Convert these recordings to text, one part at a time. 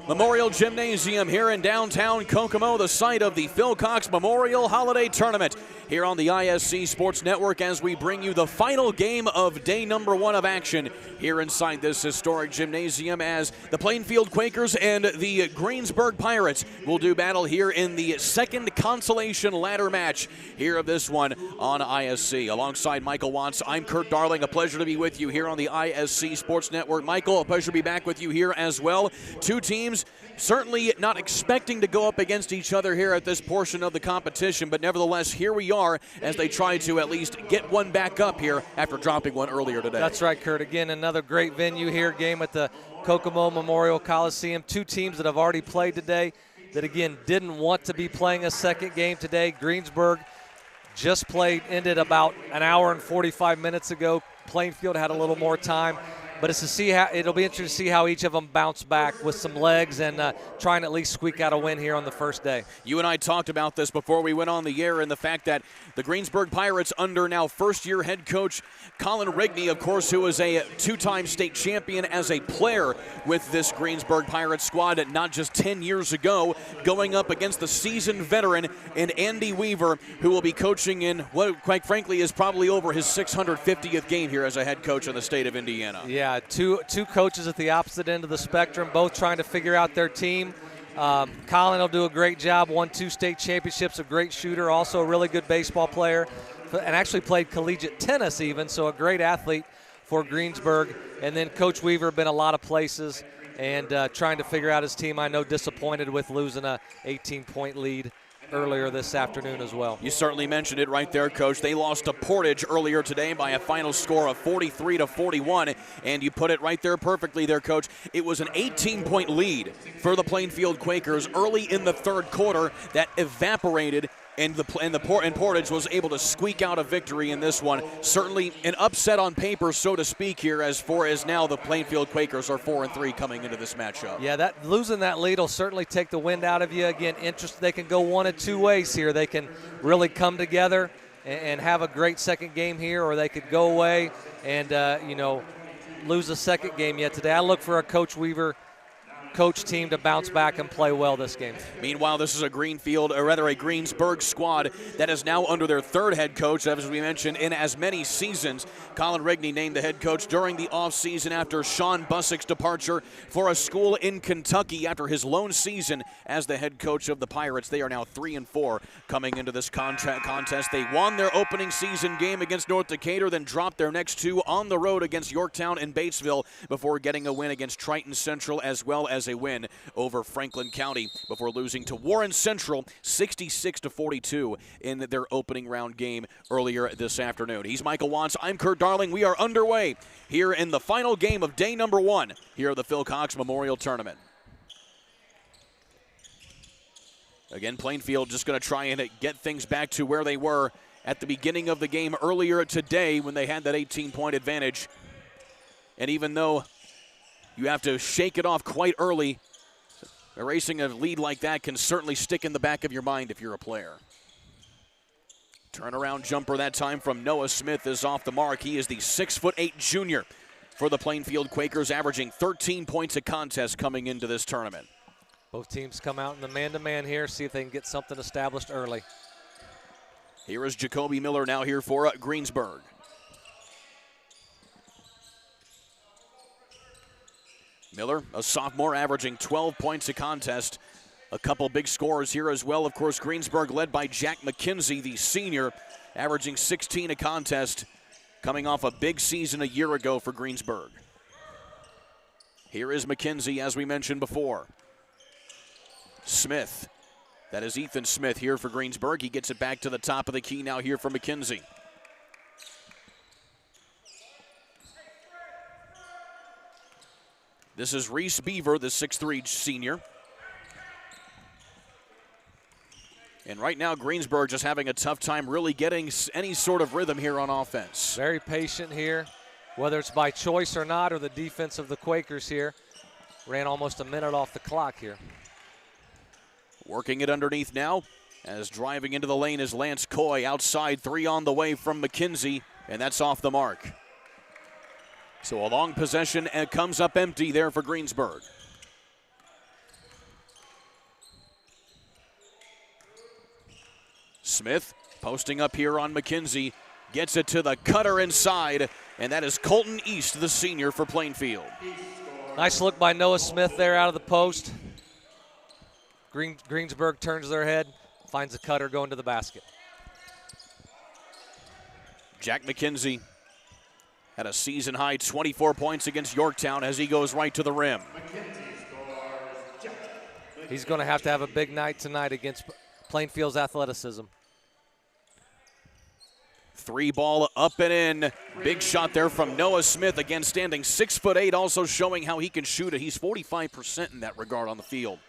Memorial Gymnasium here in downtown Kokomo, the site of the Phil Cox Memorial Holiday Tournament here on the ISC Sports Network as we bring you the final game of day number 1 of action here inside this historic gymnasium as the Plainfield Quakers and the Greensburg Pirates will do battle here in the second consolation ladder match here of this one on ISC. Alongside Michael Watts, I'm Kurt Darling. A pleasure to be with you here on the ISC Sports Network. Michael, a pleasure to be back with you here as well. Two teams certainly not expecting to go up against each other here at this portion of the competition, but nevertheless, here we are as they try to at least get one back up here after dropping one earlier today. That's right, Kurt. Again, another great venue here, game at the Kokomo Memorial Coliseum. Two teams that have already played today that, again, didn't want to be playing a second game today. Greensburg just played, ended about an hour and 45 minutes ago. Plainfield had a little more time. But it'll be interesting to see how each of them bounce back with some legs and try and at least squeak out a win here on the first day. You and I talked about this before we went on the air, and the fact that the Greensburg Pirates, under now first-year head coach Colin Rigney, of course, who is a two-time state champion as a player with this Greensburg Pirates squad not just 10 years ago, going up against the seasoned veteran in Andy Weaver, who will be coaching in what, quite frankly, is probably over his 650th game here as a head coach in the state of Indiana. Yeah, two coaches at the opposite end of the spectrum, both trying to figure out their team. Colin will do a great job, won 2 state championships, a great shooter, also a really good baseball player, and actually played collegiate tennis even, so a great athlete for Greensburg. And then Coach Weaver been a lot of places and trying to figure out his team. I know disappointed with losing a 18-point lead earlier this afternoon as well. You certainly mentioned it right there, Coach. They lost to Portage earlier today by a final score of 43-41, and you put it right there perfectly there, Coach. It was an 18-point lead for the Plainfield Quakers early in the third quarter that evaporated, and Portage was able to squeak out a victory in this one. Certainly an upset on paper, so to speak, here as now the Plainfield Quakers are 4-3 coming into this matchup. Yeah, losing that lead will certainly take the wind out of you. Again, they can go one of two ways here. They can really come together and have a great second game here, or they could go away and lose a second game yet today. I look for a Coach Weaver coach team to bounce back and play well this game. Meanwhile, this is a Greensburg squad that is now under their third head coach, as we mentioned, in as many seasons. Colin Rigney named the head coach during the offseason after Sean Bussick's departure for a school in Kentucky after his lone season as the head coach of the Pirates. They are now 3-4 coming into this contest. They won their opening season game against North Decatur, then dropped their next 2 on the road against Yorktown and Batesville before getting a win against Triton Central as well as a win over Franklin County before losing to Warren Central 66-42 in their opening round game earlier this afternoon. He's Michael Watts. I'm Kurt Darling. We are underway here in the final game of day number 1 here at the Phil Cox Memorial Tournament. Again, Plainfield just going to try and get things back to where they were at the beginning of the game earlier today when they had that 18-point advantage. And even though you have to shake it off quite early, erasing a lead like that can certainly stick in the back of your mind if you're a player. Turnaround jumper that time from Noah Smith is off the mark. He is the 6'8" junior for the Plainfield Quakers, averaging 13 points a contest coming into this tournament. Both teams come out in the man-to-man here, see if they can get something established early. Here is Jacoby Miller now here for Greensburg. Miller, a sophomore, averaging 12 points a contest. A couple big scores here as well. Of course, Greensburg led by Jack McKenzie, the senior, averaging 16 a contest, coming off a big season a year ago for Greensburg. Here is McKenzie, as we mentioned before. Smith, that is Ethan Smith here for Greensburg. He gets it back to the top of the key now here for McKenzie. This is Reese Beaver, the 6'3" senior. And right now, Greensburg just having a tough time really getting any sort of rhythm here on offense. Very patient here, whether it's by choice or not, or the defense of the Quakers here. Ran almost a minute off the clock here. Working it underneath now, as driving into the lane is Lance Coy. Outside, 3 on the way from McKenzie, and that's off the mark. So a long possession and comes up empty there for Greensburg. Smith posting up here on McKenzie. Gets it to the cutter inside, and that is Colton East, the senior for Plainfield. Nice look by Noah Smith there out of the post. Greensburg turns their head, finds the cutter going to the basket. Jack McKenzie had a season-high 24 points against Yorktown as he goes right to the rim. He's going to have a big night tonight against Plainfield's athleticism. 3 ball up and in. Big shot there from Noah Smith, again standing 6'8", also showing how he can shoot it. He's 45% in that regard on the field.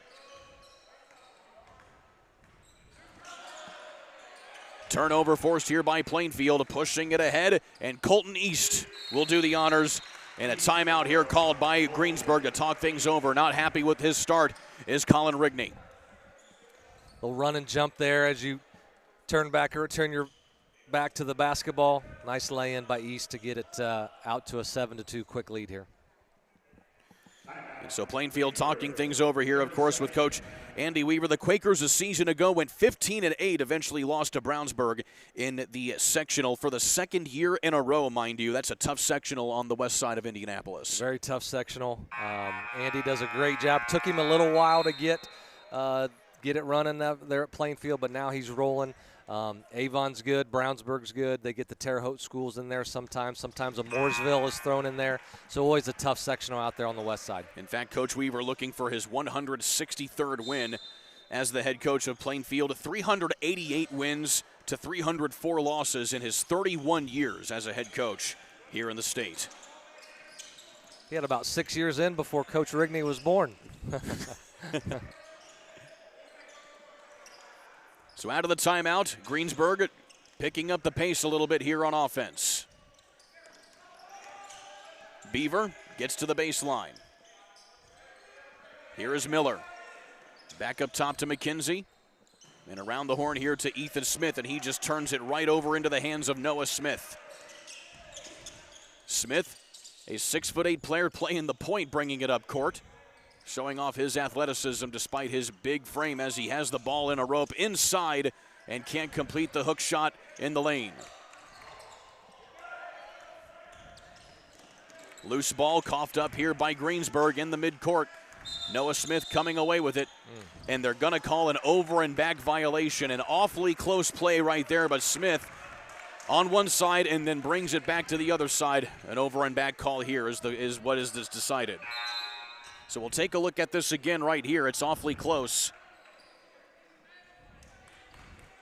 Turnover forced here by Plainfield, pushing it ahead, and Colton East will do the honors. And a timeout here called by Greensburg to talk things over. Not happy with his start is Colin Rigney. Little run and jump there as you turn your back to the basketball. Nice lay-in by East to get it out to a 7-2 quick lead here. And so Plainfield talking things over here, of course, with Coach Andy Weaver. The Quakers a season ago went 15-8, eventually lost to Brownsburg in the sectional for the second year in a row, mind you. That's a tough sectional on the west side of Indianapolis. Very tough sectional. Andy does a great job. Took him a little while to get it running there at Plainfield, but now he's rolling. Avon's good, Brownsburg's good. They get the Terre Haute schools in there sometimes. Sometimes a Mooresville is thrown in there. So always a tough sectional out there on the west side. In fact, Coach Weaver looking for his 163rd win as the head coach of Plainfield. 388 wins to 304 losses in his 31 years as a head coach here in the state. He had about 6 years in before Coach Rigney was born. So out of the timeout, Greensburg picking up the pace a little bit here on offense. Beaver gets to the baseline. Here is Miller. Back up top to McKenzie. And around the horn here to Ethan Smith, and he just turns it right over into the hands of Noah Smith. Smith, a 6'8" player playing the point, bringing it up court. Showing off his athleticism despite his big frame as he has the ball in a rope inside and can't complete the hook shot in the lane. Loose ball coughed up here by Greensburg in the midcourt. Noah Smith coming away with it, and they're going to call an over and back violation. An awfully close play right there, but Smith on one side and then brings it back to the other side. An over and back call here is what is decided. So we'll take a look at this again right here. It's awfully close.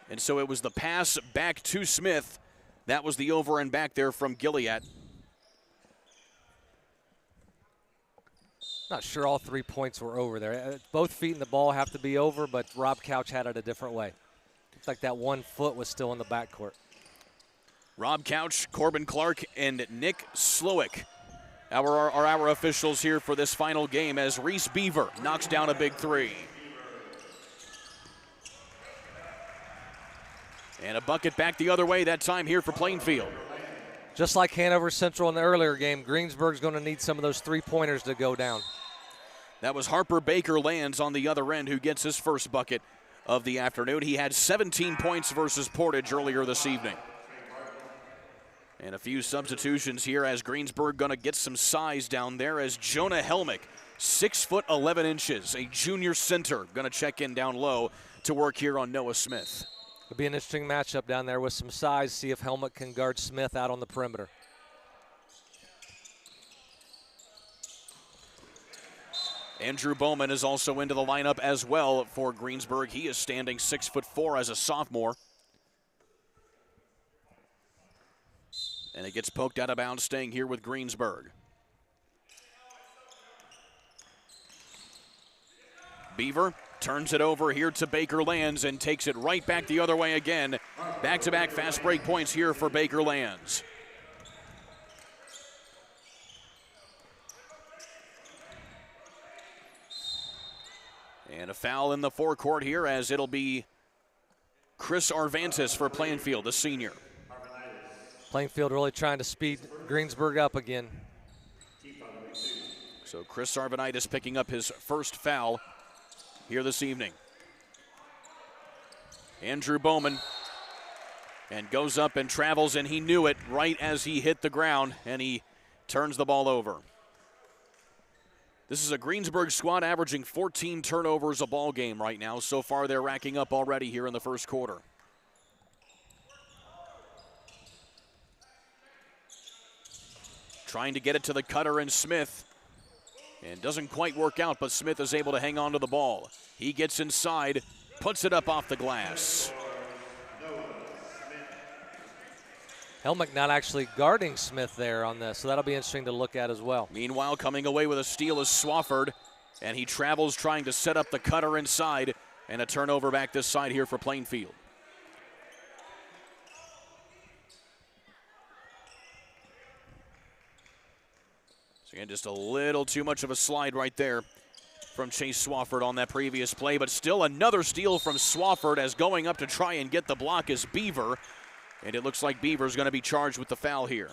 And so it was the pass back to Smith. That was the over and back there from Gilead. Not sure all 3 points were over there. Both feet in the ball have to be over, but Rob Couch had it a different way. Looks like that 1 foot was still in the backcourt. Rob Couch, Corbin Clark, and Nick Slowick are our officials here for this final game as Reese Beaver knocks down a big 3. And a bucket back the other way that time here for Plainfield. Just like Hanover Central in the earlier game, Greensburg's going to need some of those 3-pointers to go down. That was Harper Baker Lands on the other end who gets his first bucket of the afternoon. He had 17 points versus Portage earlier this evening. And a few substitutions here as Greensburg going to get some size down there as Jonah Helmick, 6'11", a junior center, going to check in down low to work here on Noah Smith. It'll be an interesting matchup down there with some size, see if Helmick can guard Smith out on the perimeter. Andrew Bowman is also into the lineup as well for Greensburg. He is standing 6'4" as a sophomore. And it gets poked out of bounds, staying here with Greensburg. Beaver turns it over here to Baker Lands and takes it right back the other way again. Back-to-back fast break points here for Baker Lands. And a foul in the forecourt here as it'll be Chris Arvantis for Plainfield, the senior. Plainfield really trying to speed Greensburg up again. So Chris Arvanitis picking up his first foul here this evening. Andrew Bowman And goes up and travels, and he knew it right as he hit the ground, and he turns the ball over. This is a Greensburg squad averaging 14 turnovers a ball game right now. So far, they're racking up already here in the first quarter. Trying to get it to the cutter and Smith. And doesn't quite work out, but Smith is able to hang on to the ball. He gets inside, puts it up off the glass. Helmick not actually guarding Smith there on this, so that'll be interesting to look at as well. Meanwhile, coming away with a steal is Swafford, and he travels trying to set up the cutter inside, and a turnover back this side here for Plainfield. So again, just a little too much of a slide right there from Chase Swafford on that previous play, but still another steal from Swafford as going up to try and get the block is Beaver. And it looks like Beaver's going to be charged with the foul here.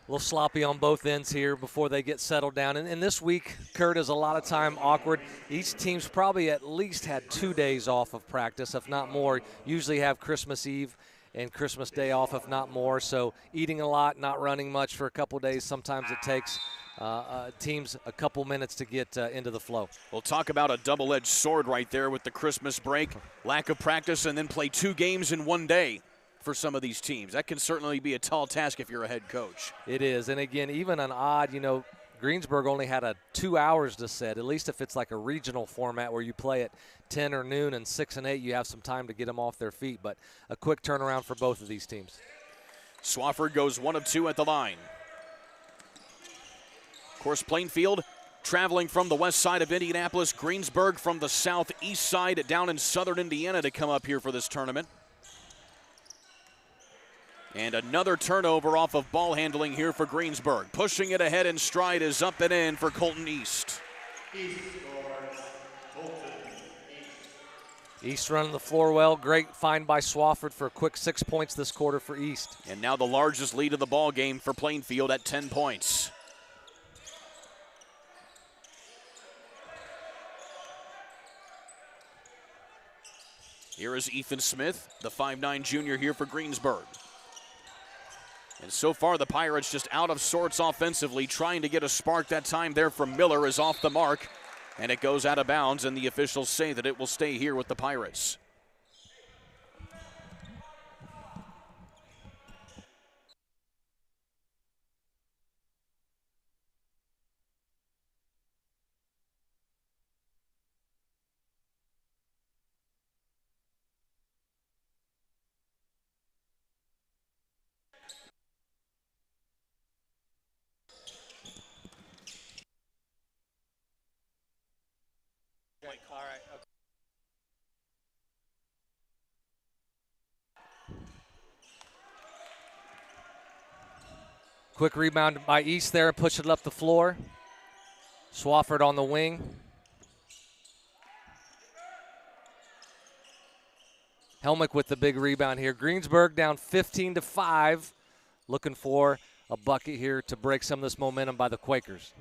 A little sloppy on both ends here before they get settled down. And this week, Kurt, is a lot of time awkward. Each team's probably at least had 2 days off of practice, if not more. Usually have Christmas Eve and Christmas Day off, if not more. So eating a lot, not running much for a couple days. Sometimes it takes teams a couple minutes to get into the flow. We'll talk about a double-edged sword right there with the Christmas break, lack of practice, and then play 2 games in 1 day for some of these teams. That can certainly be a tall task if you're a head coach. It is, and again, even an odd, Greensburg only had 2 hours to set, at least if it's like a regional format where you play at 10 or noon and 6 and 8, you have some time to get them off their feet, but a quick turnaround for both of these teams. Swafford goes 1 of 2 at the line. Of course, Plainfield traveling from the west side of Indianapolis, Greensburg from the southeast side down in southern Indiana to come up here for this tournament. And another turnover off of ball handling here for Greensburg. Pushing it ahead in stride is up and in for Colton East. East running the floor well. Great find by Swafford for a quick 6 points this quarter for East. And now the largest lead of the ball game for Plainfield at 10 points. Here is Ethan Smith, the 5'9" junior here for Greensburg. And so far the Pirates just out of sorts offensively, trying to get a spark. That time there from Miller is off the mark, and it goes out of bounds, and the officials say that it will stay here with the Pirates. All right. Okay. Quick rebound by East there, push it up the floor. Swafford on the wing. Helmick with the big rebound here. Greensburg down 15-5, looking for a bucket here to break some of this momentum by the Quakers.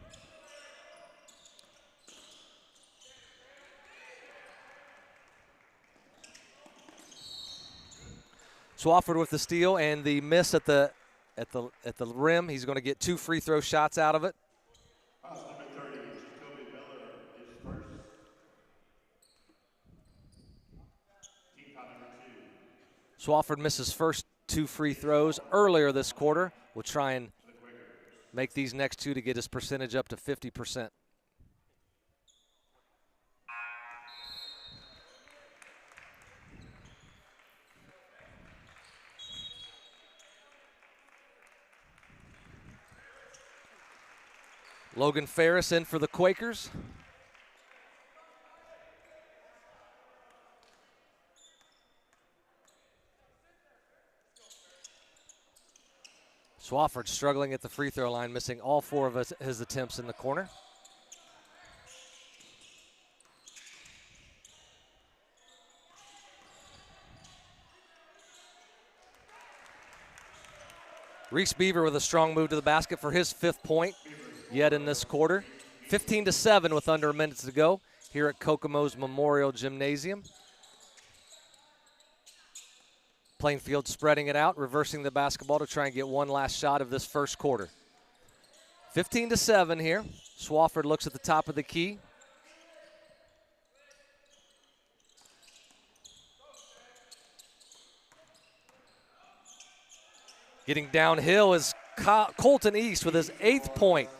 Swafford with the steal and the miss at the rim. He's going to get 2 free throw shots out of it. Swafford misses first 2 free throws earlier this quarter. We'll try and make these next 2 to get his percentage up to 50%. Logan Ferris in for the Quakers. Swafford struggling at the free throw line, missing all 4 of his attempts in the corner. Reese Beaver with a strong move to the basket for his 5th point yet in this quarter. 15-7 with under a minute to go here at Kokomo's Memorial Gymnasium. Plainfield spreading it out, reversing the basketball to try and get one last shot of this first quarter. 15-7 here. Swafford looks at the top of the key. Getting downhill is Colton East with his 8th point.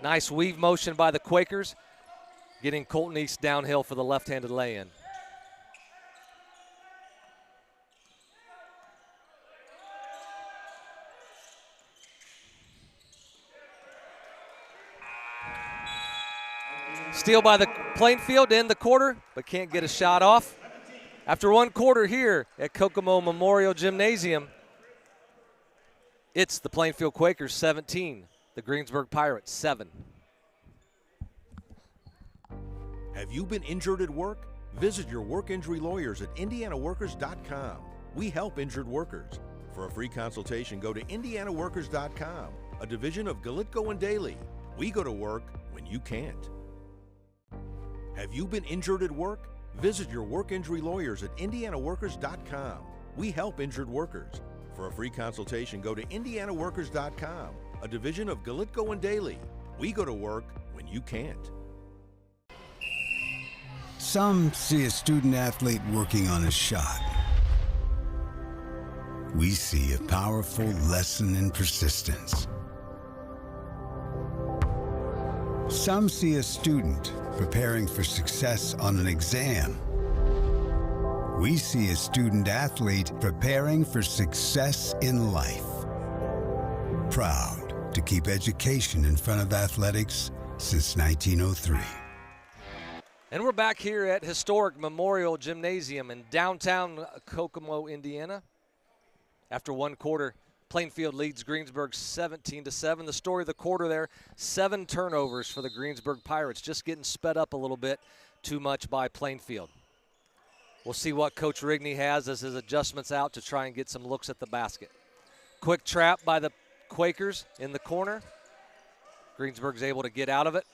Nice weave motion by the Quakers, getting Colton East downhill for the left-handed lay-in. Steal by the Plainfield to end the quarter, but can't get a shot off. After one quarter here at Kokomo Memorial Gymnasium, it's the Plainfield Quakers 17, the Greensburg Pirates 7. Have you been injured at work? Visit your work injury lawyers at indianaworkers.com. We help injured workers. For a free consultation, go to indianaworkers.com, a division of Galitko and Daly. We go to work when you can't. Have you been injured at work? Visit your work injury lawyers at indianaworkers.com. We help injured workers. For a free consultation, go to indianaworkers.com, a division of Galitko and Daly. We go to work when you can't. Some see a student athlete working on a shot. We see a powerful lesson in persistence. Some see a student preparing for success on an exam. We see a student athlete preparing for success in life. Proud to keep education in front of athletics since 1903. And we're back here at historic Memorial Gymnasium in downtown Kokomo, Indiana. After one quarter, Plainfield leads Greensburg 17-7. The story of the quarter there, 7 turnovers for the Greensburg Pirates, just getting sped up a little bit too much by Plainfield. We'll see what Coach Rigney has as his adjustments out to try and get some looks at the basket. Quick trap by the Quakers in the corner. Greensburg's able to get out of it.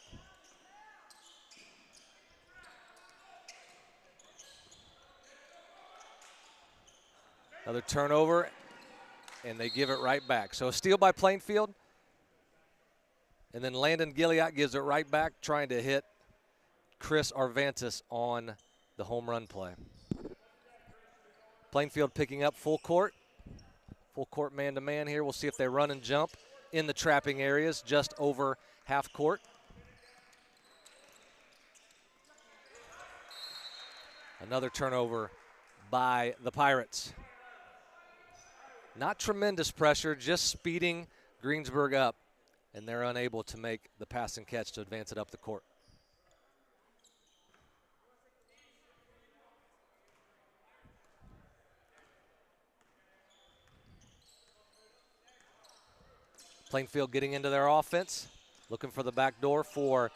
Another turnover, and they give it right back. So a steal by Plainfield, and then Landon Gilliatt gives it right back, trying to hit Chris Arvantis on the home run play. Plainfield picking up full court man-to-man here. We'll see if they run and jump in the trapping areas just over half court. Another turnover by the Pirates. Not tremendous pressure, just speeding Greensburg up, and they're unable to make the pass and catch to advance it up the court. Plainfield getting into their offense, looking for the back door for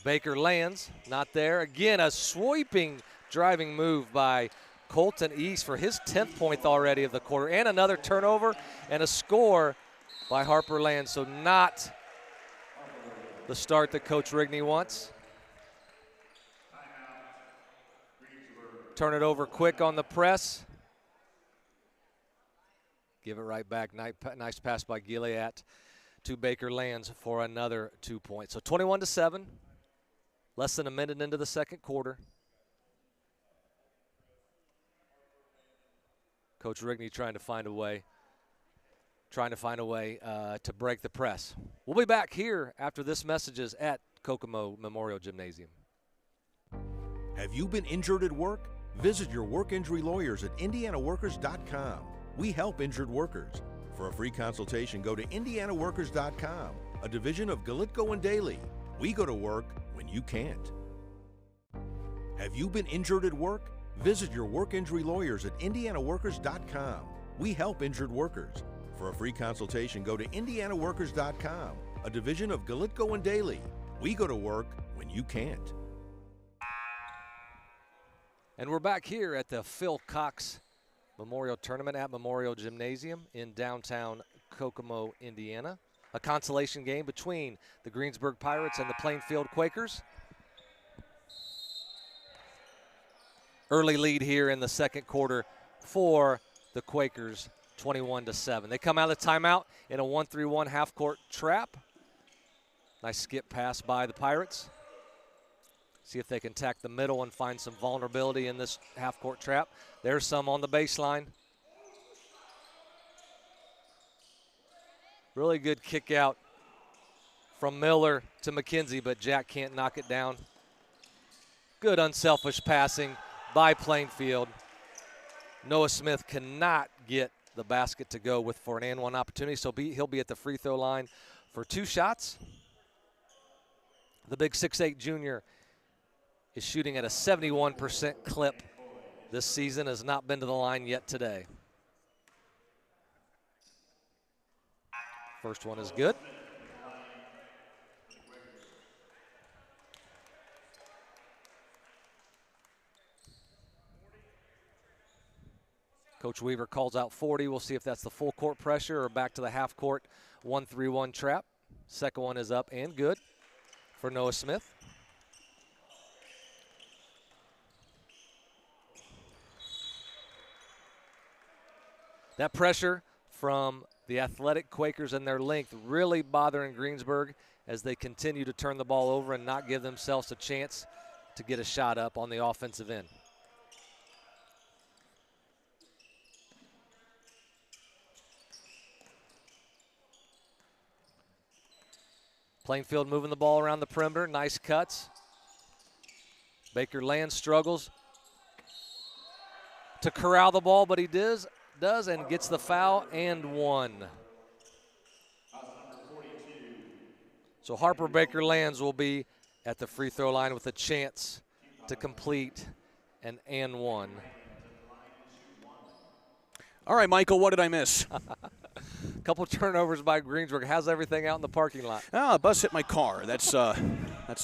Baker Lands. Not there. Again, a sweeping driving move by Colton East for his 10th point already of the quarter, and another turnover and a score by Harper Land. So not the start that Coach Rigney wants. Turn it over quick on the press. Give it right back. Nice pass by Gilliatt to Baker Lands for another 2 points. So 21-7, less than a minute into the second quarter. Coach Rigney trying to find a way to break the press. We'll be back here after this messages at Kokomo Memorial Gymnasium. Have you been injured at work? Visit your work injury lawyers at indianaworkers.com. We help injured workers. For a free consultation, go to indianaworkers.com, a division of Galitko and Daly. We go to work when you can't. Have you been injured at work? Visit your work injury lawyers at indianaworkers.com. We help injured workers. For a free consultation, go to indianaworkers.com, a division of Galitko and Daly. We go to work when you can't. And we're back here at the Phil Cox Memorial Tournament at Memorial Gymnasium in downtown Kokomo, Indiana. A consolation game between the Greensburg Pirates and the Plainfield Quakers. Early lead here in the second quarter for the Quakers 21-7. They come out of the timeout in a 1-3-1 half-court trap. Nice skip pass by the Pirates. See if they can attack the middle and find some vulnerability in this half-court trap. There's some on the baseline. Really good kick out from Miller to McKenzie, but Jack can't knock it down. Good unselfish passing by Plainfield. Noah Smith cannot get the basket to go with for an and-one opportunity, so he'll be at the free throw line for 2 shots. The big 6'8" junior is shooting at a 71% clip this season, has not been to the line yet today. First one is good. Coach Weaver calls out 40. We'll see if that's the full court pressure or back to the half court 1-3-1 trap. Second one is up and good for Noah Smith. That pressure from the athletic Quakers and their length really bothering Greensburg as they continue to turn the ball over and not give themselves a chance to get a shot up on the offensive end. Plainfield moving the ball around the perimeter. Nice cuts. Baker Land struggles to corral the ball, but he does and gets the foul and one. So Harper Baker Lands will be at the free throw line with a chance to complete an and one. All right, Michael, what did I miss? Couple turnovers by Greensburg. How's everything out in the parking lot? A bus hit my car. That's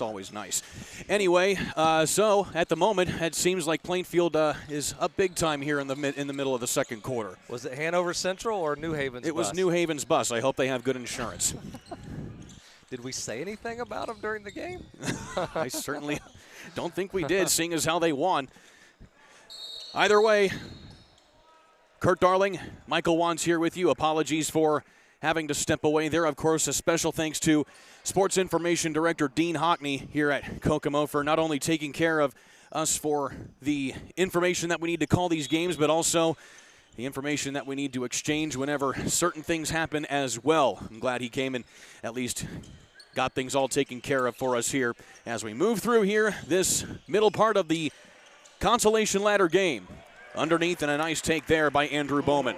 always nice. Anyway, so at the moment, it seems like Plainfield is up big time here in the middle of the second quarter. Was it Hanover Central or New Haven's bus? It was New Haven's bus. I hope they have good insurance. Did we say anything about them during the game? I certainly don't think we did, seeing as how they won. Either way, Kurt Darling, Michael Wands here with you. Apologies for having to step away there. Of course, a special thanks to Sports Information Director Dean Hockney here at Kokomo for not only taking care of us for the information that we need to call these games, but also the information that we need to exchange whenever certain things happen as well. I'm glad he came and at least got things all taken care of for us here as we move through here this middle part of the consolation ladder game. Underneath, and a nice take there by Andrew Bowman.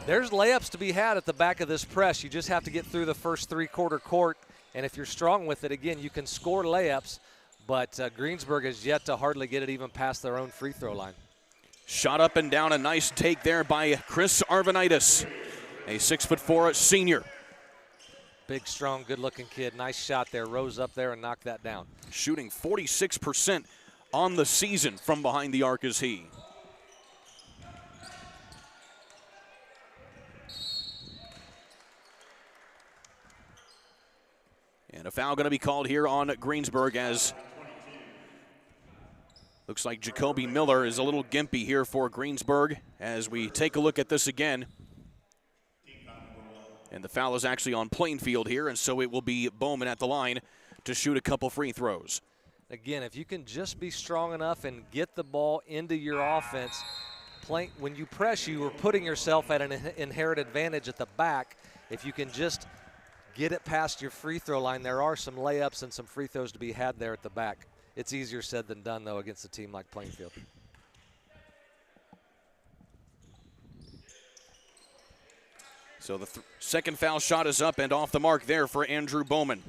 There's layups to be had at the back of this press. You just have to get through the first three-quarter court, and if you're strong with it, again, you can score layups, but Greensburg has yet to hardly get it even past their own free throw line. Shot up and down, a nice take there by Chris Arvanitis, a 6'4" senior. Big, strong, good-looking kid. Nice shot there. Rose up there and knocked that down. Shooting 46% on the season from behind the arc is he. And a foul going to be called here on Greensburg as looks like Jacoby Miller is a little gimpy here for Greensburg as we take a look at this again. And the foul is actually on Plainfield here, and so it will be Bowman at the line to shoot a couple free throws. Again, if you can just be strong enough and get the ball into your offense, when you press, you are putting yourself at an inherent advantage at the back. If you can just get it past your free throw line, there are some layups and some free throws to be had there at the back. It's easier said than done, though, against a team like Plainfield. So the second foul shot is up and off the mark there for Andrew Bowman.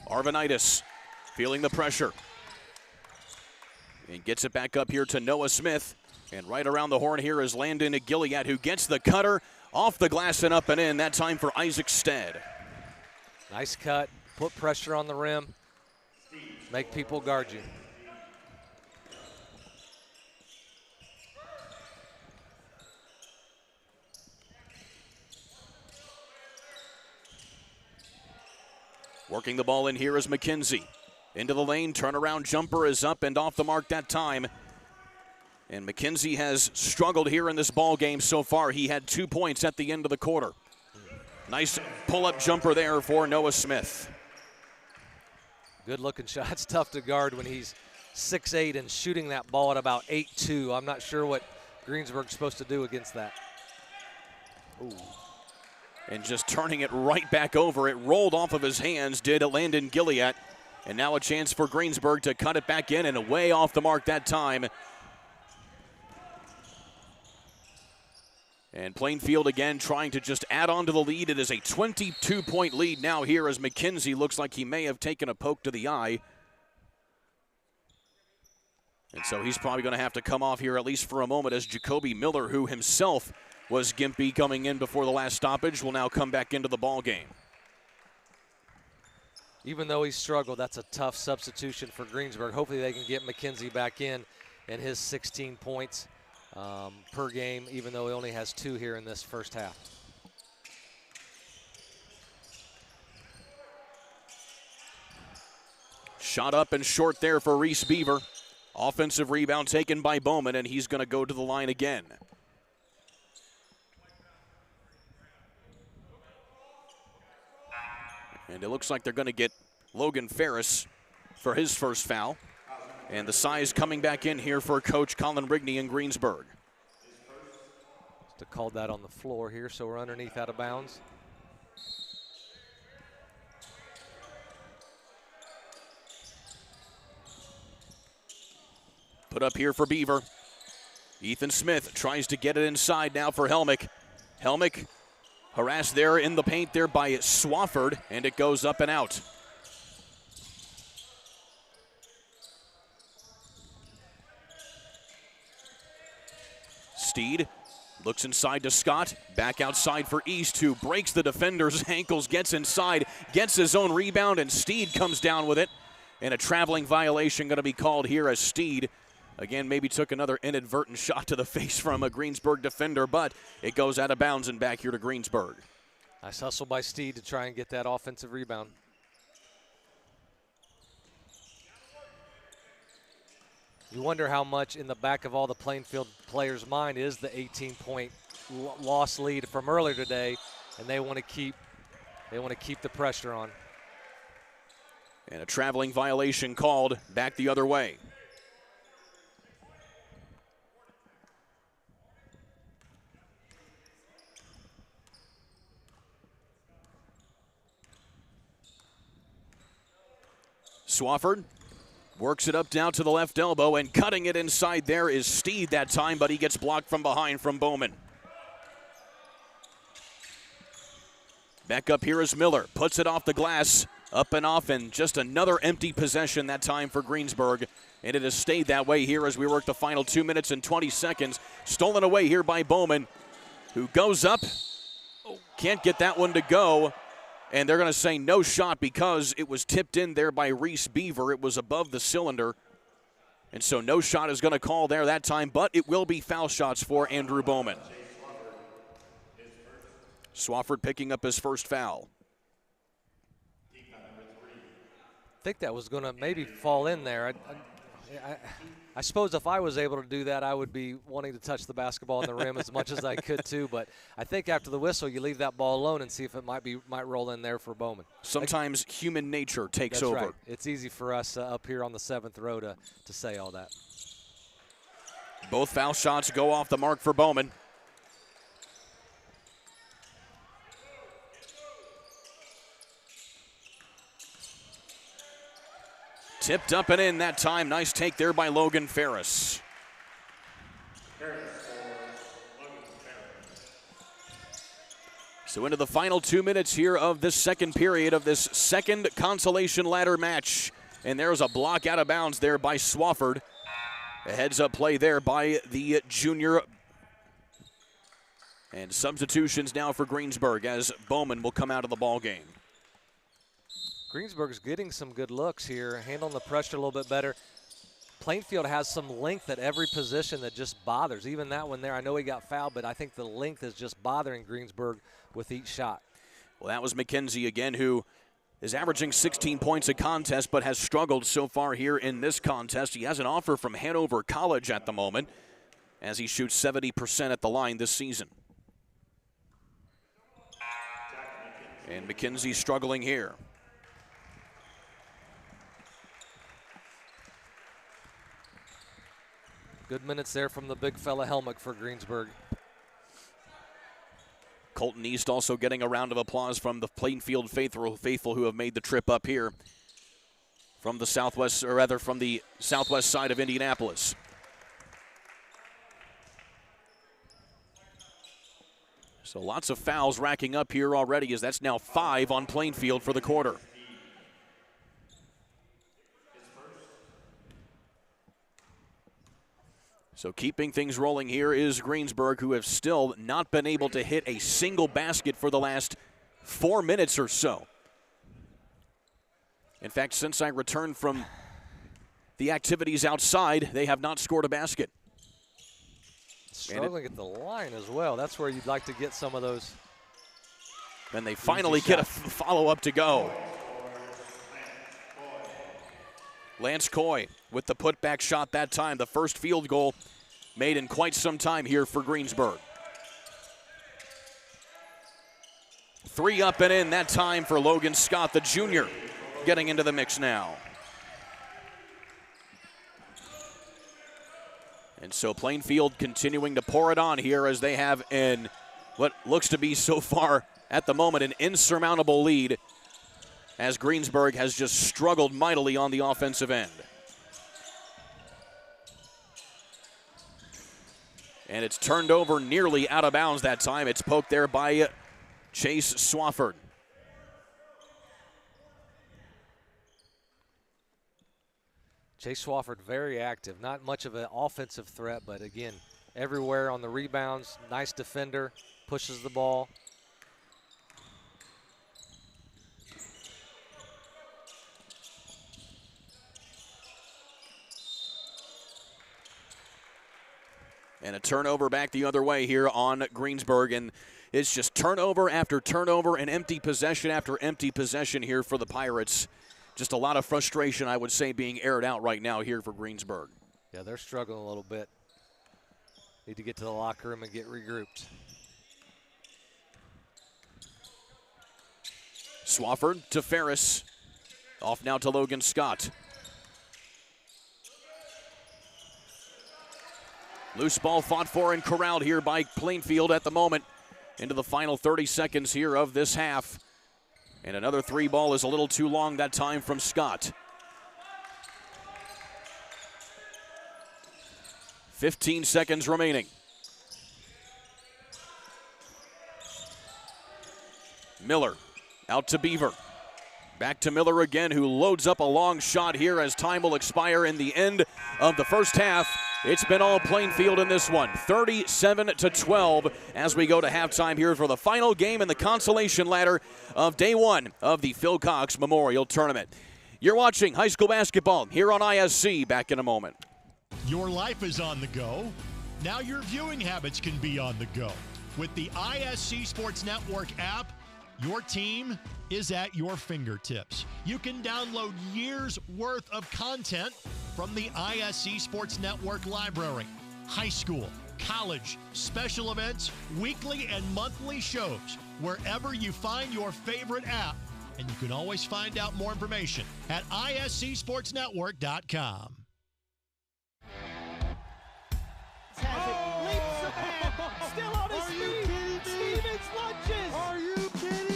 Arvanitis feeling the pressure. And gets it back up here to Noah Smith. And right around the horn here is Landon Gilead, who gets the cutter off the glass and up and in. That time for Isaac Stead. Nice cut. Put pressure on the rim. Make people guard you. Working the ball in here is McKenzie. Into the lane, turnaround jumper is up and off the mark that time. And McKenzie has struggled here in this ball game so far. He had 2 points at the end of the quarter. Nice pull-up jumper there for Noah Smith. Good-looking shot. It's tough to guard when he's 6'8" and shooting that ball at about 8'2". I'm not sure what Greensburg's supposed to do against that. Ooh. And just turning it right back over. It rolled off of his hands, did Landon Gilliatt. And now a chance for Greensburg to cut it back in, and way off the mark that time. And Plainfield again trying to just add on to the lead. It is a 22-point lead now here as McKenzie looks like he may have taken a poke to the eye. And so he's probably going to have to come off here at least for a moment as Jacoby Miller, who himself was gimpy coming in before the last stoppage, will now come back into the ball game. Even though he struggled, that's a tough substitution for Greensburg. Hopefully they can get McKenzie back in and his 16 points per game, even though he only has 2 here in this first half. Shot up and short there for Reese Beaver. Offensive rebound taken by Bowman, and he's going to go to the line again. And it looks like they're going to get Logan Ferris for his first foul. And the size coming back in here for Coach Colin Rigney in Greensburg. Just called that on the floor here, so we're underneath out of bounds. Put up here for Beaver. Ethan Smith tries to get it inside now for Helmick. Helmick harassed there in the paint there by Swafford, and it goes up and out. Steed looks inside to Scott, back outside for East, who breaks the defender's ankles, gets inside, gets his own rebound, and Steed comes down with it. And a traveling violation going to be called here as Steed, again, maybe took another inadvertent shot to the face from a Greensburg defender, but it goes out of bounds and back here to Greensburg. Nice hustle by Steed to try and get that offensive rebound. You wonder how much in the back of all the Plainfield players' mind is the 18-point loss lead from earlier today, and they want to keep the pressure on. And a traveling violation called back the other way. Swafford works it up down to the left elbow, and cutting it inside there is Steed that time, but he gets blocked from behind from Bowman. Back up here is Miller, puts it off the glass, up and off, and just another empty possession that time for Greensburg. And it has stayed that way here as we work the final 2 minutes and 20 seconds. Stolen away here by Bowman, who goes up, can't get that one to go. And they're going to say no shot because it was tipped in there by Reese Beaver. It was above the cylinder. And so no shot is going to call there that time, but it will be foul shots for Andrew Bowman. Swafford picking up his first foul. I think that was going to maybe fall in there. I suppose if I was able to do that, I would be wanting to touch the basketball on the rim as much as I could too. But I think after the whistle, you leave that ball alone and see if it might roll in there for Bowman. Sometimes human nature takes over. Right. It's easy for us up here on the 7th row to say all that. Both foul shots go off the mark for Bowman. Tipped up and in that time. Nice take there by Logan Ferris. So into the final 2 minutes here of this second period of this second consolation ladder match. And there's a block out of bounds there by Swafford. A heads-up play there by the junior. And substitutions now for Greensburg as Bowman will come out of the ball game. Greensburg's getting some good looks here, handling the pressure a little bit better. Plainfield has some length at every position that just bothers. Even that one there, I know he got fouled, but I think the length is just bothering Greensburg with each shot. Well, that was McKenzie again, who is averaging 16 points a contest, but has struggled so far here in this contest. He has an offer from Hanover College at the moment, as he shoots 70% at the line this season. And McKenzie struggling here. Good minutes there from the big fella Helmick for Greensburg. Colton East also getting a round of applause from the Plainfield faithful who have made the trip up here from the southwest, or rather from the southwest side of Indianapolis. So lots of fouls racking up here already, as that's now 5 on Plainfield for the quarter. So keeping things rolling here is Greensburg, who have still not been able to hit a single basket for the last 4 minutes or so. In fact, since I returned from the activities outside, they have not scored a basket. Struggling at the line as well. That's where you'd like to get some of those. Then they finally get a follow-up to go. Lance Coy with the putback shot that time, the first field goal made in quite some time here for Greensburg. 3 up and in that time for Logan Scott, the junior, getting into the mix now. And so Plainfield continuing to pour it on here, as they have in what looks to be so far at the moment an insurmountable lead, as Greensburg has just struggled mightily on the offensive end. And it's turned over nearly out of bounds that time. It's poked there by Chase Swafford. Chase Swafford very active. Not much of an offensive threat, but again, everywhere on the rebounds. Nice defender, pushes the ball. And a turnover back the other way here on Greensburg. And it's just turnover after turnover and empty possession after empty possession here for the Pirates. Just a lot of frustration, I would say, being aired out right now here for Greensburg. Yeah, they're struggling a little bit. Need to get to the locker room and get regrouped. Swafford to Ferris. Off now to Logan Scott. Loose ball fought for and corralled here by Plainfield at the moment. Into the final 30 seconds here of this half. And another 3 ball is a little too long that time from Scott. 15 seconds remaining. Miller out to Beaver. Back to Miller again, who loads up a long shot here as time will expire in the end of the first half. It's been all Plainfield in this one, 37-12 as we go to halftime here for the final game in the consolation ladder of day 1 of the Phil Cox Memorial Tournament. You're watching high school basketball here on ISC. Back in a moment. Your life is on the go. Now your viewing habits can be on the go. With the ISC Sports Network app, your team is at your fingertips. You can download years' worth of content from the ISC Sports Network library. High school, college, special events, weekly and monthly shows, wherever you find your favorite app. And you can always find out more information at iscsportsnetwork.com. Leaps ahead, still on his feet. Stevens lunges. Are you kidding me?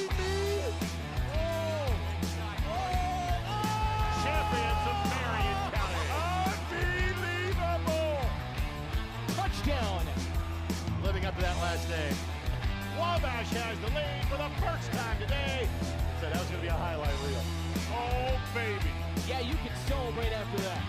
Champions of Marion County. Unbelievable. Touchdown. Living up to that last name. Wabash has the lead for the first time today. Said that was going to be a highlight reel. Oh, baby. Yeah, you can celebrate after that.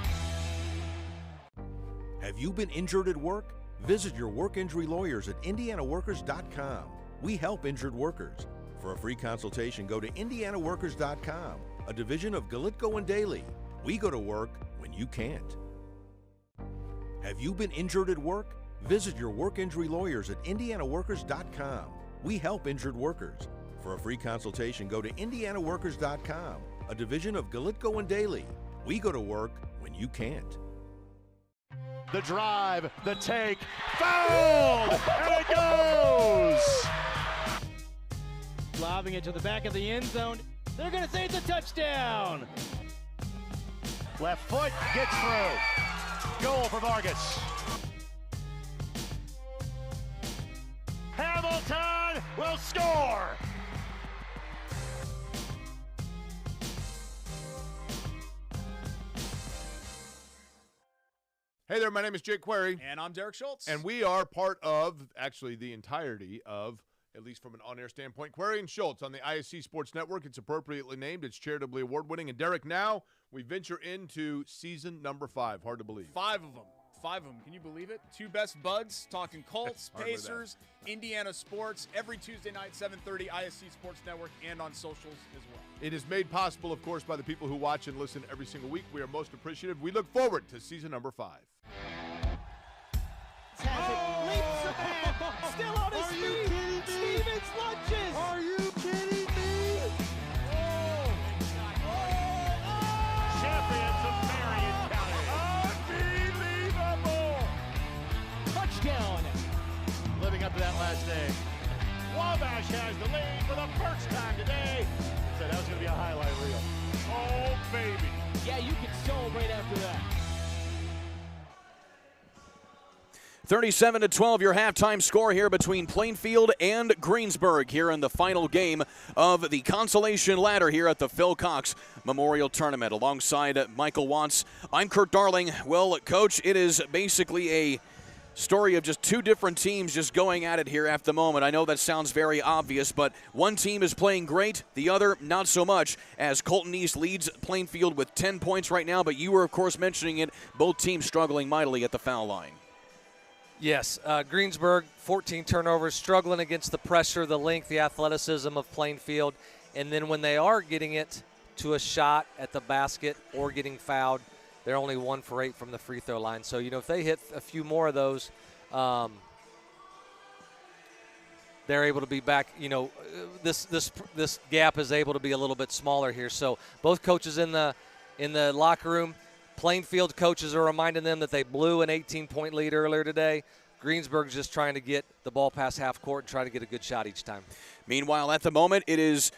Have you been injured at work? Visit your work injury lawyers at indianaworkers.com. We help injured workers. For a free consultation, go to indianaworkers.com, a division of Galitko and Daly. We go to work when you can't. Have you been injured at work? Visit your work injury lawyers at indianaworkers.com. We help injured workers. For a free consultation, go to IndianaWorkers.com, a division of Galitko and Daly. We go to work when you can't. The drive, the take, fouled, and it goes! Lobbing it to the back of the end zone. They're going to say it's a touchdown. Left foot gets through. Goal for Vargas. Hamilton will score! Hey there, my name is Jake Query. And I'm Derek Schultz. And we are part of, actually the entirety of, at least from an on-air standpoint, Query and Schultz on the IHSAA Sports Network. It's appropriately named. It's charitably award-winning. And Derek, now we venture into season number 5. Hard to believe. 5 of them. 5 of them. Can you believe it? 2 best buds talking Colts, Pacers, Indiana sports, every Tuesday night, 7:30, IHSAA Sports Network, and on socials as well. It is made possible, of course, by the people who watch and listen every single week. We are most appreciative. We look forward to season number 5. Leaps ahead, still on his feet. Stevens lunges. Are you kidding me? Champions of Marion County. Unbelievable. Touchdown. Living up to that last name. Wabash has the lead for the first time today. Said that was going to be a highlight reel. Oh, baby. Yeah, you can celebrate after that. 37-12, your halftime score here between Plainfield and Greensburg here in the final game of the consolation ladder here at the Phil Cox Memorial Tournament. Alongside Michael Watts, I'm Kurt Darling. Well, Coach, it is basically a story of just 2 different teams just going at it here at the moment. I know that sounds very obvious, but one team is playing great, the other not so much, as Colton East leads Plainfield with 10 points right now, but you were, of course, mentioning it, both teams struggling mightily at the foul line. Yes, Greensburg, 14 turnovers, struggling against the pressure, the length, the athleticism of Plainfield. And then when they are getting it to a shot at the basket or getting fouled, they're only 1 for 8 from the free throw line. So, you know, if they hit a few more of those, they're able to be back. You know, this gap is able to be a little bit smaller here. So both coaches in the locker room, Plainfield coaches are reminding them that they blew an 18-point lead earlier today. Greensburg's just trying to get the ball past half court and try to get a good shot each time. Meanwhile, at the moment, it is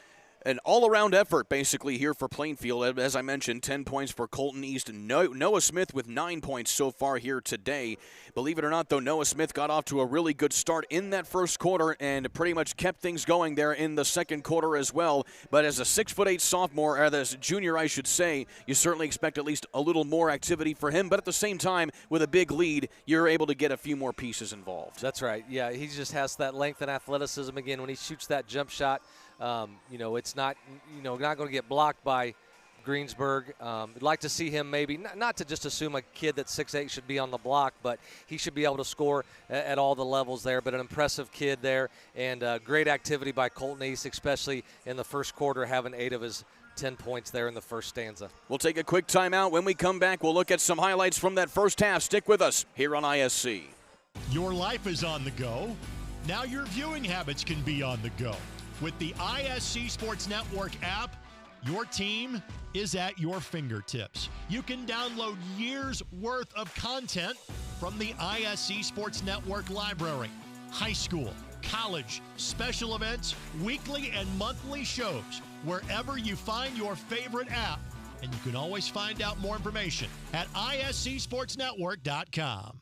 an all-around effort, basically, here for Plainfield. As I mentioned, 10 points for Colton East. Noah Smith with 9 points so far here today. Believe it or not, though, Noah Smith got off to a really good start in that first quarter and pretty much kept things going there in the second quarter as well. But as a 6'8" sophomore, or as a junior, I should say, you certainly expect at least a little more activity for him. But at the same time, with a big lead, you're able to get a few more pieces involved. That's right. Yeah, he just has that length and athleticism. Again, when he shoots that jump shot, you know, it's not, you know, not going to get blocked by Greensburg. We'd like to see him maybe, not to just assume a kid that's 6'8" should be on the block, but he should be able to score at all the levels there. But an impressive kid there, and great activity by Colton East, especially in the first quarter, having 8 of his 10 points there in the first stanza. We'll take a quick timeout. When we come back, we'll look at some highlights from that first half. Stick with us here on ISC. Your life is on the go. Now your viewing habits can be on the go. With the IHSAA Sports Network app, your team is at your fingertips. You can download years' worth of content from the IHSAA Sports Network library. High school, college, special events, weekly and monthly shows, wherever you find your favorite app. And you can always find out more information at IHSAASportsNetwork.com.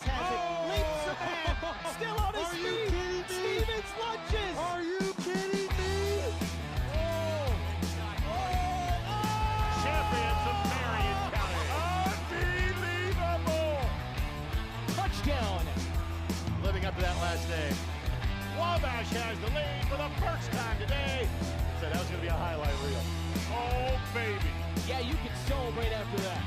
Leaps ahead, still on his feet. Stevens lunges. Are you kidding me? Champions of Marion County. Unbelievable. Touchdown. Living up to that last name. Wabash has the lead for the first time today. Said that was going to be a highlight reel. Oh, baby. Yeah, you can celebrate after that.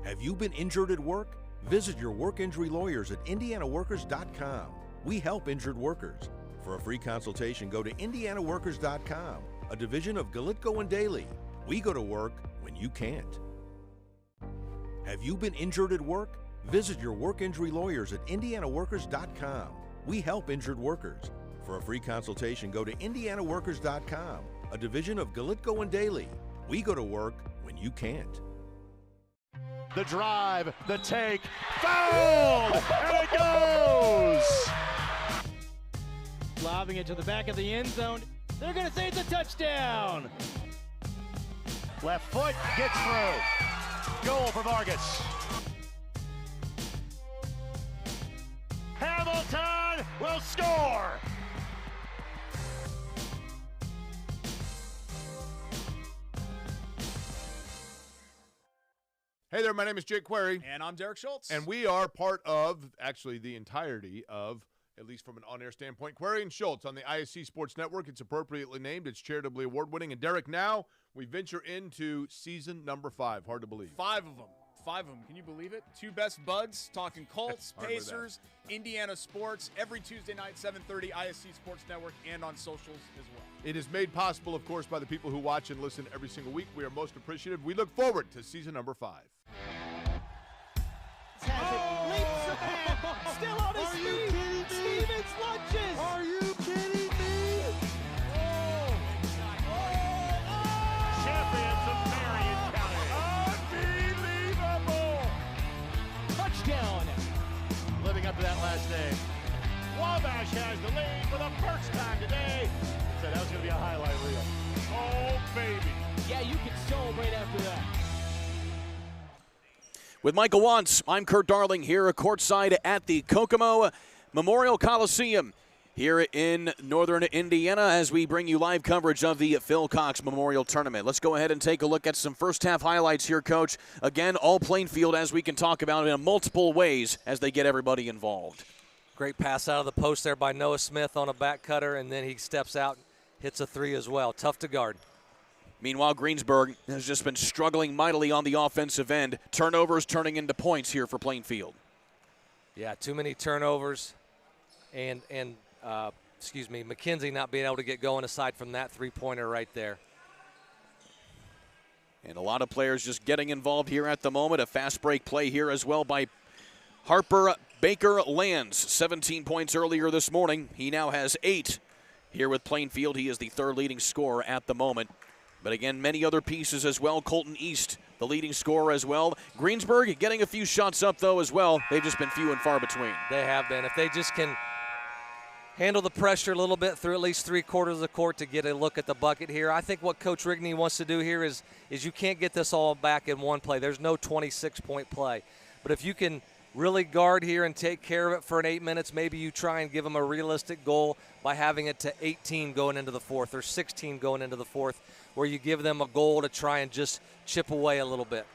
Have you been injured at work? Visit your work injury lawyers at IndianaWorkers.com. We help injured workers. For a free consultation, go to IndianaWorkers.com, a division of Galitko and Daly. We go to work when you can't. Have you been injured at work? Visit your work injury lawyers at indianaworkers.com. We help injured workers. For a free consultation, go to indianaworkers.com, a division of Galitco and Daly. We go to work when you can't. The drive, the take, fouled, and it goes! Lobbing it to the back of the end zone. They're going to say it's a touchdown. Left foot gets through. Goal for Vargas. Hamilton will score! Hey there, my name is Jake Query. And I'm Derek Schultz. And we are part of, actually the entirety of, at least from an on-air standpoint, Query and Schultz on the IHSAA Sports Network. It's appropriately named. It's charitably award-winning. And Derek, now we venture into season number 5. Hard to believe. 5 of them. 5 of them. Can you believe it? 2 best buds talking Colts, Pacers, Indiana sports every Tuesday night, 7:30, IHSAA Sports Network, and on socials as well. It is made possible, of course, by the people who watch and listen every single week. We are most appreciative. We look forward to season number 5. Has it, leaps the man, still on his feet. Stevens lunges. Are you kidding me? Champions of Marion County. Unbelievable. Touchdown. Living up to that last name. Wabash has the lead for the first time today. Said that was going to be a highlight reel. Oh, baby. Yeah, you can celebrate after that. With Michael Wantz, I'm Kurt Darling here courtside at the Kokomo Memorial Coliseum here in northern Indiana as we bring you live coverage of the Phil Cox Memorial Tournament. Let's go ahead and take a look at some first half highlights here, Coach. Again, all Plainfield, as we can talk about in multiple ways as they get everybody involved. Great pass out of the post there by Noah Smith on a back cutter, and then he steps out, hits a 3 as well. Tough to guard. Meanwhile, Greensburg has just been struggling mightily on the offensive end. Turnovers turning into points here for Plainfield. Yeah, too many turnovers, and McKenzie not being able to get going aside from that three-pointer right there. And a lot of players just getting involved here at the moment. A fast break play here as well by Harper Baker Lands. 17 points earlier this morning. He now has 8 here with Plainfield. He is the 3rd leading scorer at the moment. But again, many other pieces as well. Colton East, the leading scorer as well. Greensburg getting a few shots up, though, as well. They've just been few and far between. They have been. If they just can handle the pressure a little bit through at least 3/4 of the court to get a look at the bucket here. I think what Coach Rigney wants to do here is you can't get this all back in one play. There's no 26-point play. But if you can really guard here and take care of it for an 8 minutes, maybe you try and give them a realistic goal by having it to 18 going into the 4th or 16 going into the 4th, where you give them a goal to try and just chip away a little bit.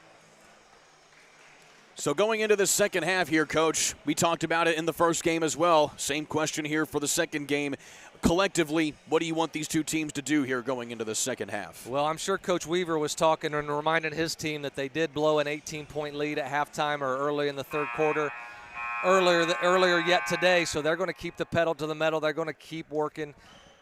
So going into the second half here, Coach, we talked about it in the first game as well. Same question here for the second game. Collectively, what do you want these two teams to do here going into the second half? Well, I'm sure Coach Weaver was talking and reminding his team that they did blow an 18-point lead at halftime or early in the third quarter, earlier yet today. So they're going to keep the pedal to the metal. They're going to keep working,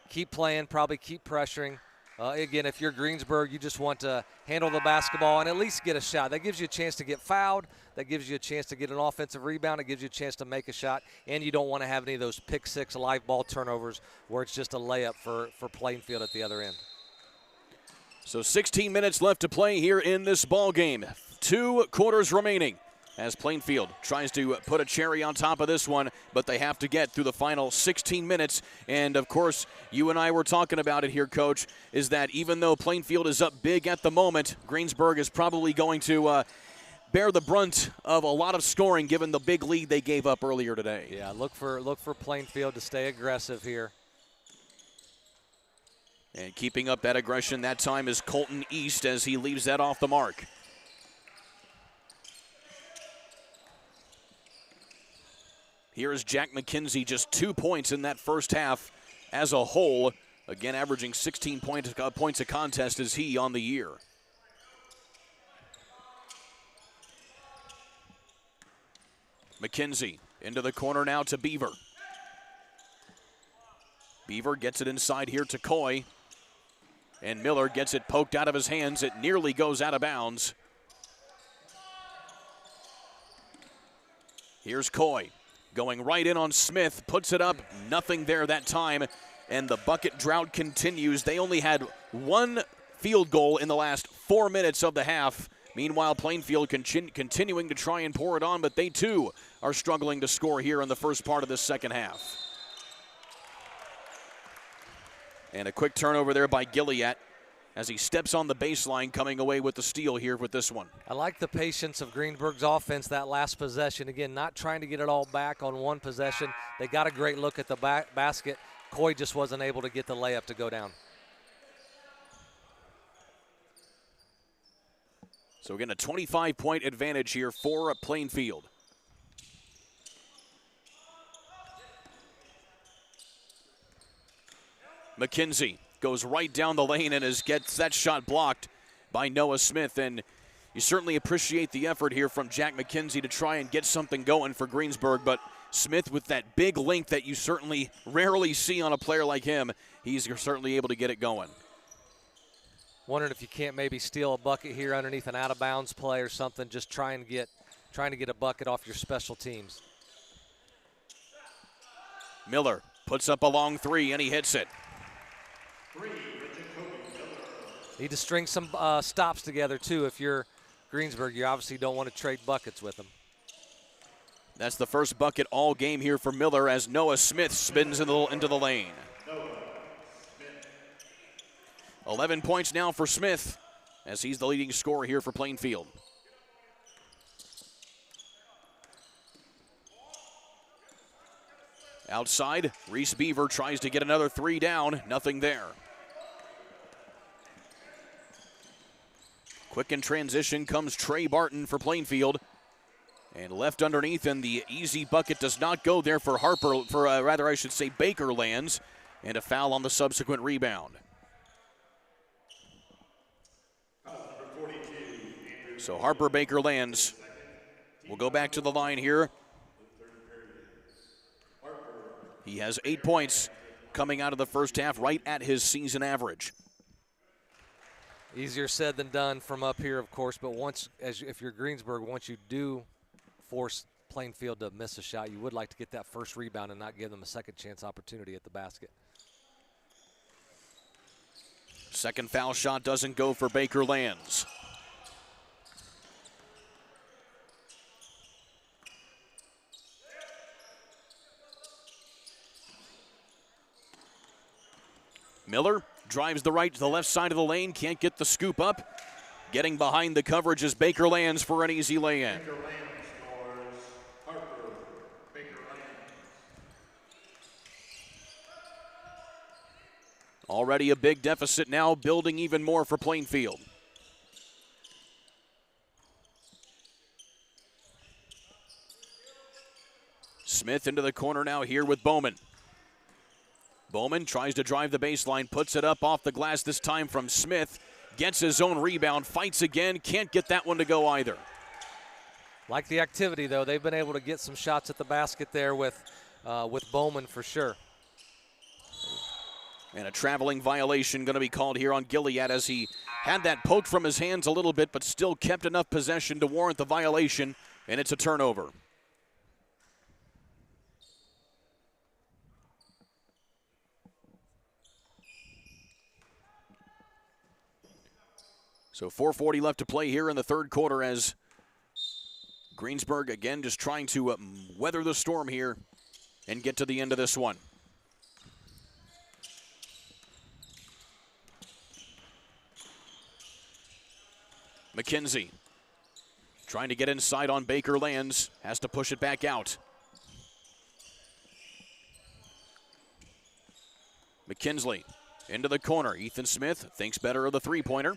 keep playing, probably keep pressuring. Again, if you're Greensburg, you just want to handle the basketball and at least get a shot. That gives you a chance to get fouled. That gives you a chance to get an offensive rebound. It gives you a chance to make a shot. And you don't want to have any of those pick six live ball turnovers where it's just a layup for Plainfield at the other end. So 16 minutes left to play here in this ball game. 2 quarters remaining as Plainfield tries to put a cherry on top of this one, but they have to get through the final 16 minutes. And, of course, you and I were talking about it here, Coach, is that even though Plainfield is up big at the moment, Greensburg is probably going to bear the brunt of a lot of scoring given the big lead they gave up earlier today. Yeah, look for Plainfield to stay aggressive here. And keeping up that aggression that time is Colton East as he leaves that off the mark. Here is Jack McKenzie, just 2 points in that first half as a whole. Again, averaging 16 points a contest is he on the year. McKenzie into the corner now to Beaver. Beaver gets it inside here to Coy. And Miller gets it poked out of his hands. It nearly goes out of bounds. Here's Coy going right in on Smith, puts it up, nothing there that time, and the bucket drought continues. They only had one field goal in the last 4 minutes of the half. Meanwhile, Plainfield continuing to try and pour it on, but they too are struggling to score here in the first part of the second half. And a quick turnover there by Gilliatt as he steps on the baseline, coming away with the steal here with this one. I like the patience of Greensburg's offense that last possession. Again, not trying to get it all back on one possession. They got a great look at the basket. Coy just wasn't able to get the layup to go down. So again, a 25-point advantage here for Plainfield. McKenzie goes right down the lane and gets that shot blocked by Noah Smith. And you certainly appreciate the effort here from Jack McKenzie to try and get something going for Greensburg. But Smith, with that big length that you certainly rarely see on a player like him, he's certainly able to get it going. Wondering if you can't maybe steal a bucket here underneath an out-of-bounds play or something. Just trying to get a bucket off your special teams. Miller puts up a long three, and he hits it. Need to string some stops together, too. If you're Greensburg, you obviously don't want to trade buckets with them. That's the first bucket all game here for Miller as Noah Smith spins into the lane. 11 points now for Smith as he's the leading scorer here for Plainfield. Outside, Reese Beaver tries to get another three down. Nothing there. Quick in transition comes Trey Barton for Plainfield. And left underneath, and the easy bucket does not go there for Baker lands. And a foul on the subsequent rebound. So Harper Baker lands. We'll go back to the line here. He has 8 points coming out of the first half, right at his season average. Easier said than done from up here, of course, but if you're Greensburg, once you do force Plainfield to miss a shot, you would like to get that first rebound and not give them a second chance opportunity at the basket. Second foul shot doesn't go for Baker lands. Miller drives the right to the left side of the lane, can't get the scoop up. Getting behind the coverage is Baker lands for an easy lay-in. Already a big deficit now, building even more for Plainfield. Smith into the corner now here with Bowman. Bowman tries to drive the baseline, puts it up off the glass this time from Smith. Gets his own rebound, fights again, can't get that one to go either. Like the activity, though. They've been able to get some shots at the basket there with Bowman for sure. And a traveling violation going to be called here on Gilliatt as he had that poked from his hands a little bit, but still kept enough possession to warrant the violation, and it's a turnover. So 4:40 left to play here in the third quarter as Greensburg again just trying to weather the storm here and get to the end of this one. McKenzie trying to get inside on Baker lands, has to push it back out. McKinsley into the corner. Ethan Smith thinks better of the three-pointer.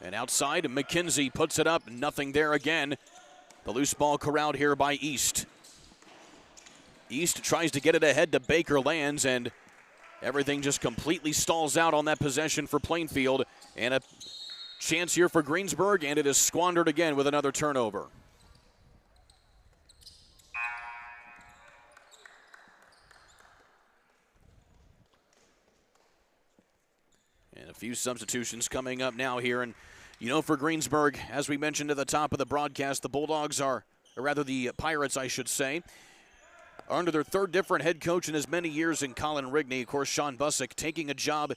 And outside, McKenzie puts it up. Nothing there again. The loose ball corralled here by East. East tries to get it ahead to Baker lands, and everything just completely stalls out on that possession for Plainfield. And a chance here for Greensburg, and it is squandered again with another turnover. And a few substitutions coming up now here. And, you know, for Greensburg, as we mentioned at the top of the broadcast, the Bulldogs are or rather the Pirates, I should say, are under their third different head coach in as many years in Colin Rigney. Of course, Sean Busick taking a job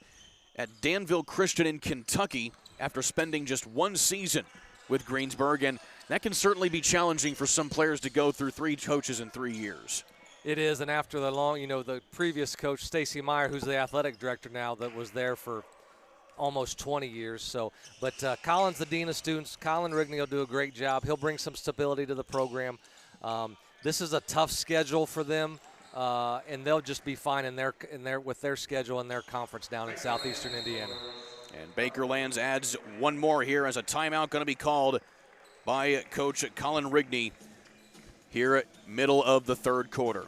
at Danville Christian in Kentucky after spending just one season with Greensburg, and that can certainly be challenging for some players to go through three coaches in 3 years. It is, and after the the previous coach, Stacy Meyer, who's the athletic director now, that was there for almost 20 years. So, but Colin's the dean of students. Colin Rigney will do a great job. He'll bring some stability to the program. This is a tough schedule for them, and they'll just be fine with their schedule and their conference down in southeastern Indiana. And Bakerlands adds one more here as a timeout going to be called by Coach Colin Rigney here at middle of the third quarter.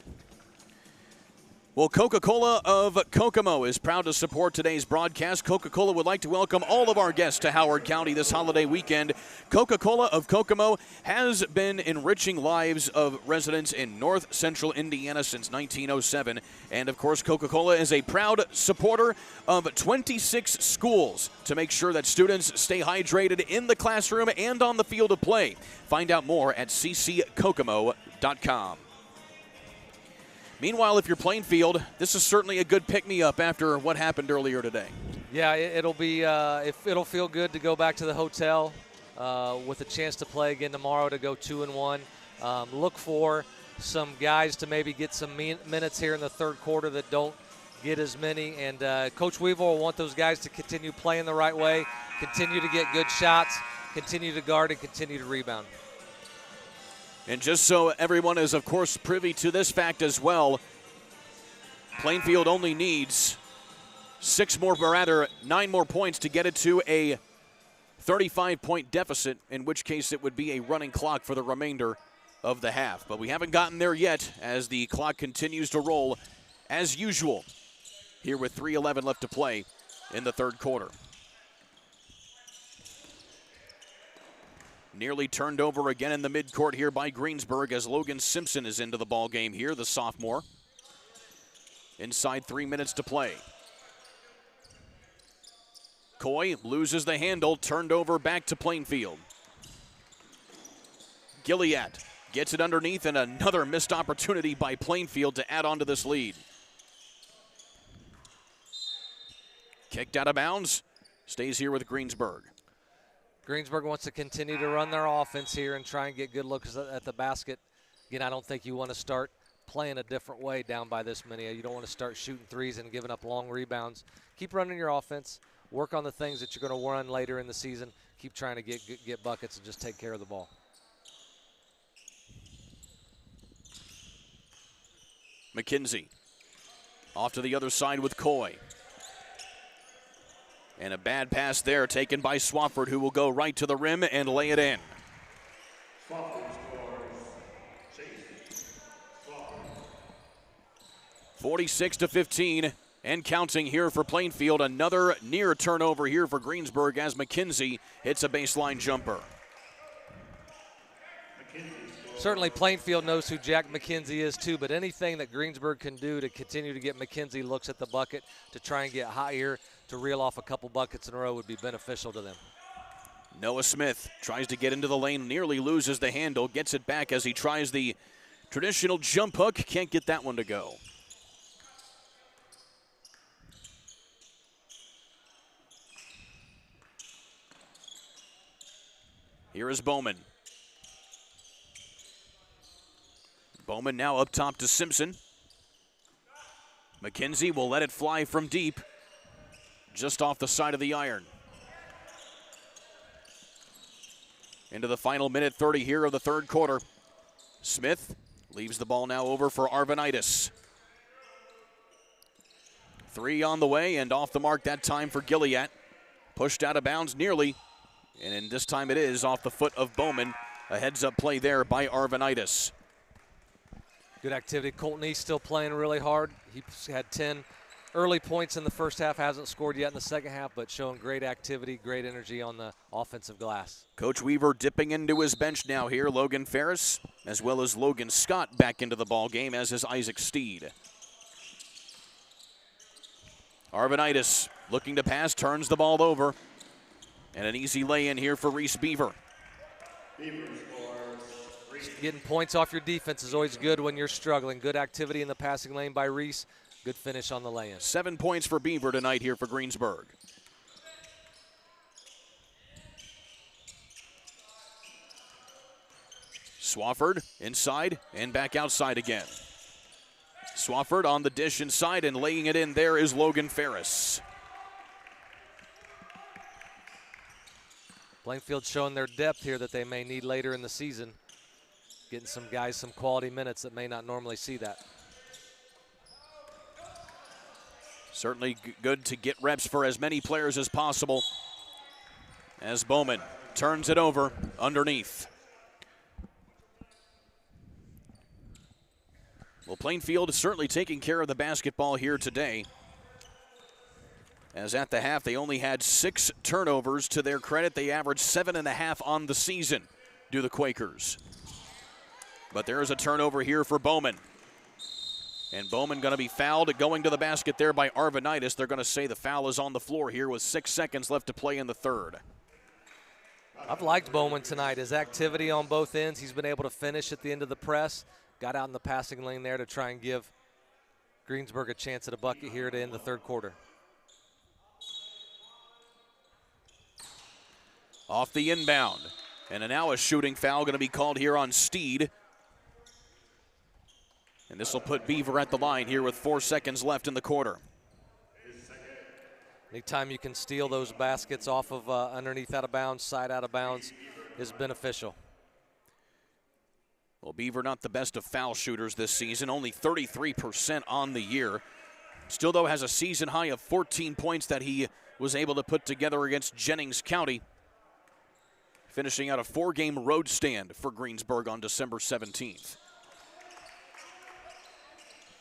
Well, Coca-Cola of Kokomo is proud to support today's broadcast. Coca-Cola would like to welcome all of our guests to Howard County this holiday weekend. Coca-Cola of Kokomo has been enriching lives of residents in north central Indiana since 1907. And, of course, Coca-Cola is a proud supporter of 26 schools to make sure that students stay hydrated in the classroom and on the field of play. Find out more at cckokomo.com. Meanwhile, if you're Plainfield, this is certainly a good pick-me-up after what happened earlier today. Yeah, it'll feel good to go back to the hotel with a chance to play again tomorrow to go 2-1. Look for some guys to maybe get some minutes here in the third quarter that don't get as many. And Coach Weaver will want those guys to continue playing the right way, continue to get good shots, continue to guard, and continue to rebound. And just so everyone is, of course, privy to this fact as well, Plainfield only needs 9 more points to get it to a 35-point deficit, in which case it would be a running clock for the remainder of the half. But we haven't gotten there yet as the clock continues to roll as usual here with 3:11 left to play in the third quarter. Nearly turned over again in the midcourt here by Greensburg as Logan Simpson is into the ball game here, the sophomore. Inside 3 minutes to play. Coy loses the handle, turned over back to Plainfield. Gilead gets it underneath, and another missed opportunity by Plainfield to add on to this lead. Kicked out of bounds, stays here with Greensburg. Greensburg wants to continue to run their offense here and try and get good looks at the basket. Again, I don't think you want to start playing a different way down by this many. You don't want to start shooting threes and giving up long rebounds. Keep running your offense. Work on the things that you're going to run later in the season. Keep trying to get buckets and just take care of the ball. McKenzie off to the other side with Coy. And a bad pass there taken by Swafford, who will go right to the rim and lay it in. 46-15 and counting here for Plainfield. Another near turnover here for Greensburg as McKenzie hits a baseline jumper. Certainly Plainfield knows who Jack McKenzie is too, but anything that Greensburg can do to continue to get McKenzie looks at the bucket to try and get higher, to reel off a couple buckets in a row would be beneficial to them. Noah Smith tries to get into the lane, nearly loses the handle, gets it back as he tries the traditional jump hook, can't get that one to go. Here is Bowman. Bowman now up top to Simpson. McKenzie will let it fly from deep, just off the side of the iron. Into the final minute 30 here of the third quarter. Smith leaves the ball now over for Arvanitis. 3 on the way and off the mark that time for Gilead. Pushed out of bounds nearly, and this time it is off the foot of Bowman. A heads-up play there by Arvanitis. Good activity. Colton East still playing really hard. He had 10 early points in the first half, hasn't scored yet in the second half, but showing great activity, great energy on the offensive glass. Coach Weaver dipping into his bench now here. Logan Ferris, as well as Logan Scott, back into the ball game, as is Isaac Steed. Arvanitis looking to pass, turns the ball over. And an easy lay-in here for Reese Beaver. Getting points off your defense is always good when you're struggling. Good activity in the passing lane by Reese. Good finish on the lay-in. 7 points for Beaver tonight here for Greensburg. Swafford inside and back outside again. Swafford on the dish inside, and laying it in there is Logan Ferris. Plainfield showing their depth here that they may need later in the season. Getting some guys some quality minutes that may not normally see that. Certainly good to get reps for as many players as possible. As Bowman turns it over underneath. Well, Plainfield is certainly taking care of the basketball here today. As at the half, they only had 6 turnovers. To their credit, they averaged 7.5 on the season, do the Quakers. But there is a turnover here for Bowman. And Bowman going to be fouled going to the basket there by Arvanitis. They're going to say the foul is on the floor here with 6 seconds left to play in the third. I've liked Bowman tonight. His activity on both ends, he's been able to finish at the end of the press. Got out in the passing lane there to try and give Greensburg a chance at a bucket here to end the third quarter. Off the inbound. And now a shooting foul going to be called here on Steed. And this will put Beaver at the line here with 4 seconds left in the quarter. Anytime you can steal those baskets off of underneath out of bounds, side out of bounds, is beneficial. Well, Beaver not the best of foul shooters this season, only 33% on the year. Still, though, has a season high of 14 points that he was able to put together against Jennings County, finishing out a 4-game road stand for Greensburg on December 17th.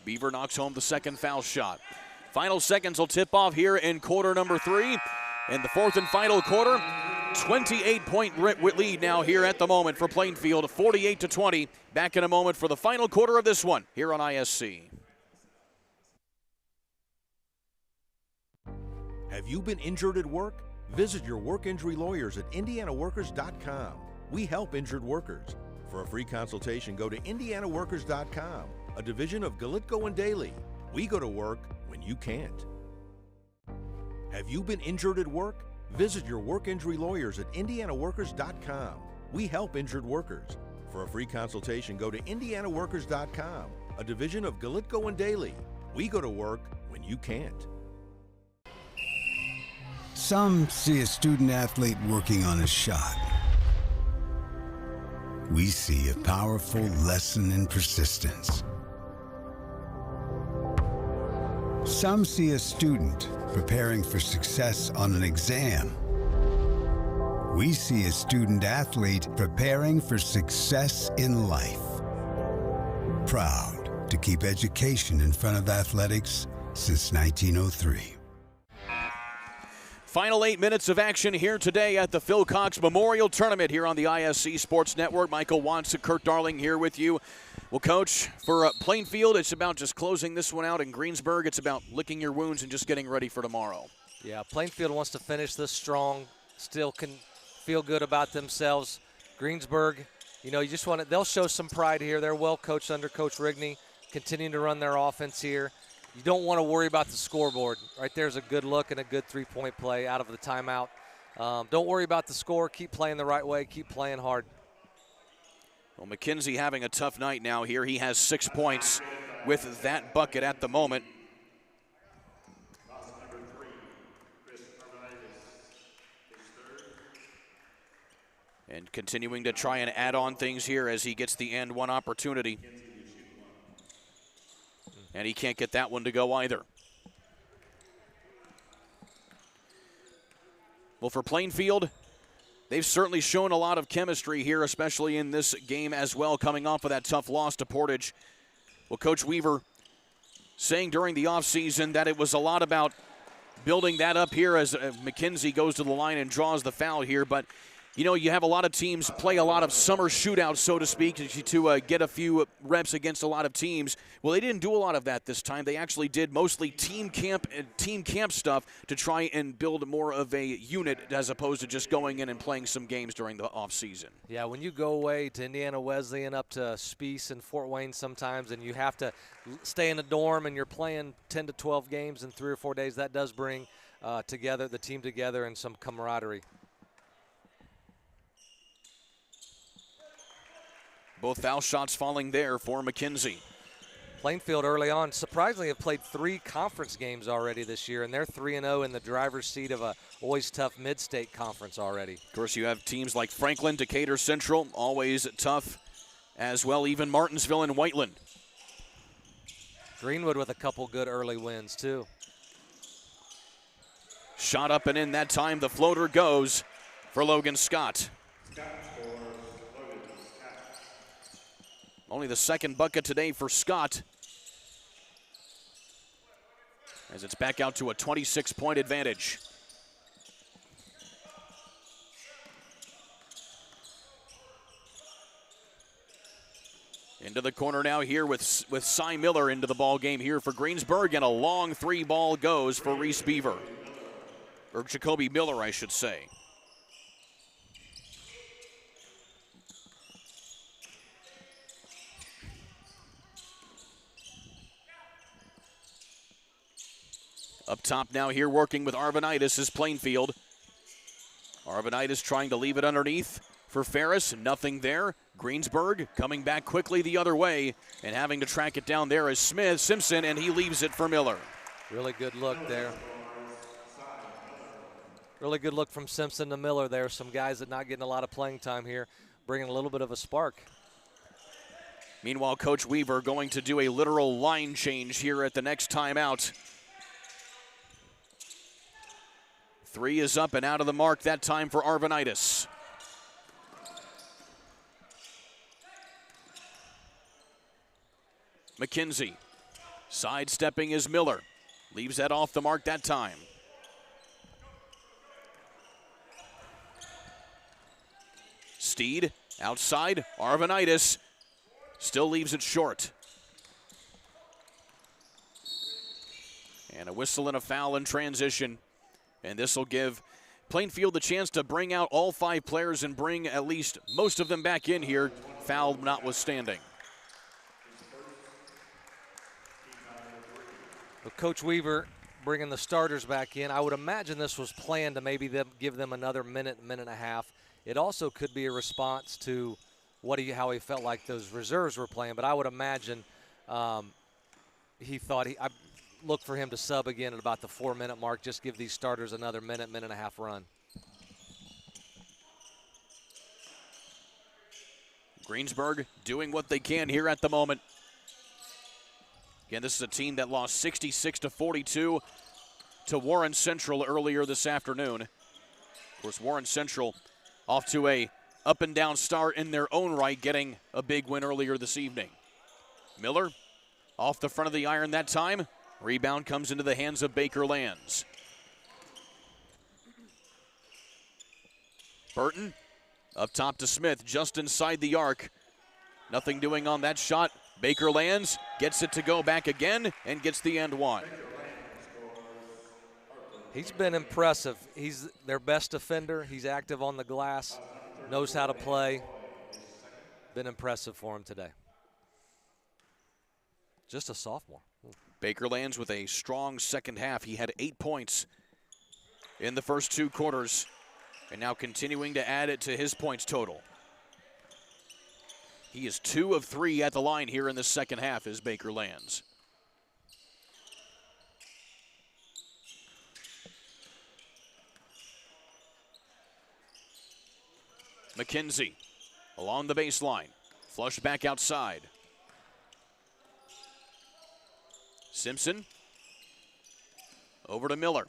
Beaver knocks home the second foul shot. Final seconds will tip off here in quarter number 3. In the fourth and final quarter, 28-point lead now here at the moment for Plainfield, 48-20. Back in a moment for the final quarter of this one here on ISC. Have you been injured at work? Visit your work injury lawyers at indianaworkers.com. We help injured workers. For a free consultation, go to indianaworkers.com, a division of Galitko and Daly. We go to work when you can't. Have you been injured at work? Visit your work injury lawyers at indianaworkers.com. We help injured workers. For a free consultation, go to indianaworkers.com, a division of Galitko and Daly. We go to work when you can't. Some see a student athlete working on a shot. We see a powerful lesson in persistence. Some see a student preparing for success on an exam. We see a student athlete preparing for success in life. Proud to keep education in front of athletics since 1903. Final 8 minutes of action here today at the Phil Cox Memorial Tournament here on the ISC Sports Network. Michael Watson, Kurt Darling here with you. Well, Coach, for Plainfield, it's about just closing this one out. In Greensburg, it's about licking your wounds and just getting ready for tomorrow. Yeah, Plainfield wants to finish this strong, still can feel good about themselves. Greensburg, you know, you just want to, they'll show some pride here. They're well coached under Coach Rigney, continuing to run their offense here. You don't want to worry about the scoreboard. Right there's a good look and a good three-point play out of the timeout. Don't worry about the score. Keep playing the right way. Keep playing hard. Well, McKenzie having a tough night now here. He has 6 points with that bucket at the moment. And continuing to try and add on things here as he gets the and one opportunity. And he can't get that one to go either. Well, for Plainfield, they've certainly shown a lot of chemistry here, especially in this game as well, coming off of that tough loss to Portage. Well, Coach Weaver saying during the offseason that it was a lot about building that up here as McKenzie goes to the line and draws the foul here, but You know, you have a lot of teams play a lot of summer shootouts, so to speak, to get a few reps against a lot of teams. Well, they didn't do a lot of that this time. They actually did mostly team camp stuff to try and build more of a unit as opposed to just going in and playing some games during the offseason. Yeah, when you go away to Indiana Wesleyan, up to Spiece and Fort Wayne sometimes, and you have to stay in a dorm and you're playing 10 to 12 games in 3 or 4 days, that does bring the team together and some camaraderie. Both foul shots falling there for McKenzie. Plainfield early on, surprisingly, have played 3 conference games already this year, and they're 3-0 in the driver's seat of a always tough mid-state conference already. Of course, you have teams like Franklin, Decatur Central, always tough as well, even Martinsville and Whiteland. Greenwood with a couple good early wins, too. Shot up and in that time. The floater goes for Logan Scott. Only the second bucket today for Scott, as it's back out to a 26-point advantage. Into the corner now here with Cy Miller into the ball game here for Greensburg, and a long 3-ball goes for Reese Beaver, or Jacoby Miller, I should say. Up top now here working with Arvanitis is Plainfield. Arvanitis trying to leave it underneath for Ferris. Nothing there. Greensburg coming back quickly the other way and having to track it down there is Simpson, and he leaves it for Miller. Really good look there. Really good look from Simpson to Miller there. Some guys that not getting a lot of playing time here, bringing a little bit of a spark. Meanwhile, Coach Weaver going to do a literal line change here at the next timeout. 3 is up and out of the mark that time for Arvanitis. McKenzie sidestepping is Miller. Leaves that off the mark that time. Steed outside. Arvanitis still leaves it short. And a whistle and a foul in transition. And this will give Plainfield the chance to bring out all 5 players and bring at least most of them back in here, foul notwithstanding. With Coach Weaver bringing the starters back in, I would imagine this was planned to maybe give them another minute and a half. It also could be a response to how he felt like those reserves were playing, but I would imagine he thought I look for him to sub again at about the 4-minute mark, just give these starters another minute and a half run. Greensburg doing what they can here at the moment. Again, this is a team that lost 66-42 to Warren Central earlier this afternoon. Of course, Warren Central off to a up and down start in their own right, getting a big win earlier this evening. Miller off the front of the iron that time. Rebound comes into the hands of Baker Lands. Burton up top to Smith, just inside the arc. Nothing doing on that shot. Baker Lands gets it to go back again and gets the end one. He's been impressive. He's their best defender. He's active on the glass, knows how to play. Been impressive for him today. Just a sophomore. Baker Lands with a strong second half. He had 8 points in the first 2 quarters and now continuing to add it to his points total. He is 2 of 3 at the line here in the second half is Baker Lands. McKenzie along the baseline. Flush back outside. Simpson over to Miller.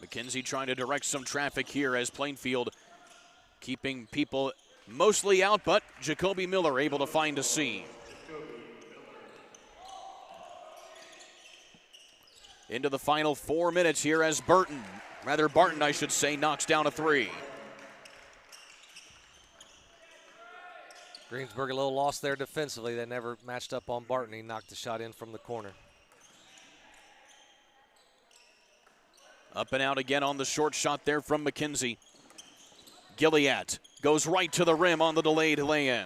McKenzie trying to direct some traffic here as Plainfield keeping people mostly out, but Jacoby Miller able to find a seam. into the final 4 minutes here as Barton, I should say, knocks down a three. Greensburg a little lost there defensively. They never matched up on Barton. He knocked the shot in from the corner. Up and out again on the short shot there from McKenzie. Gilliatt goes right to the rim on the delayed lay-in.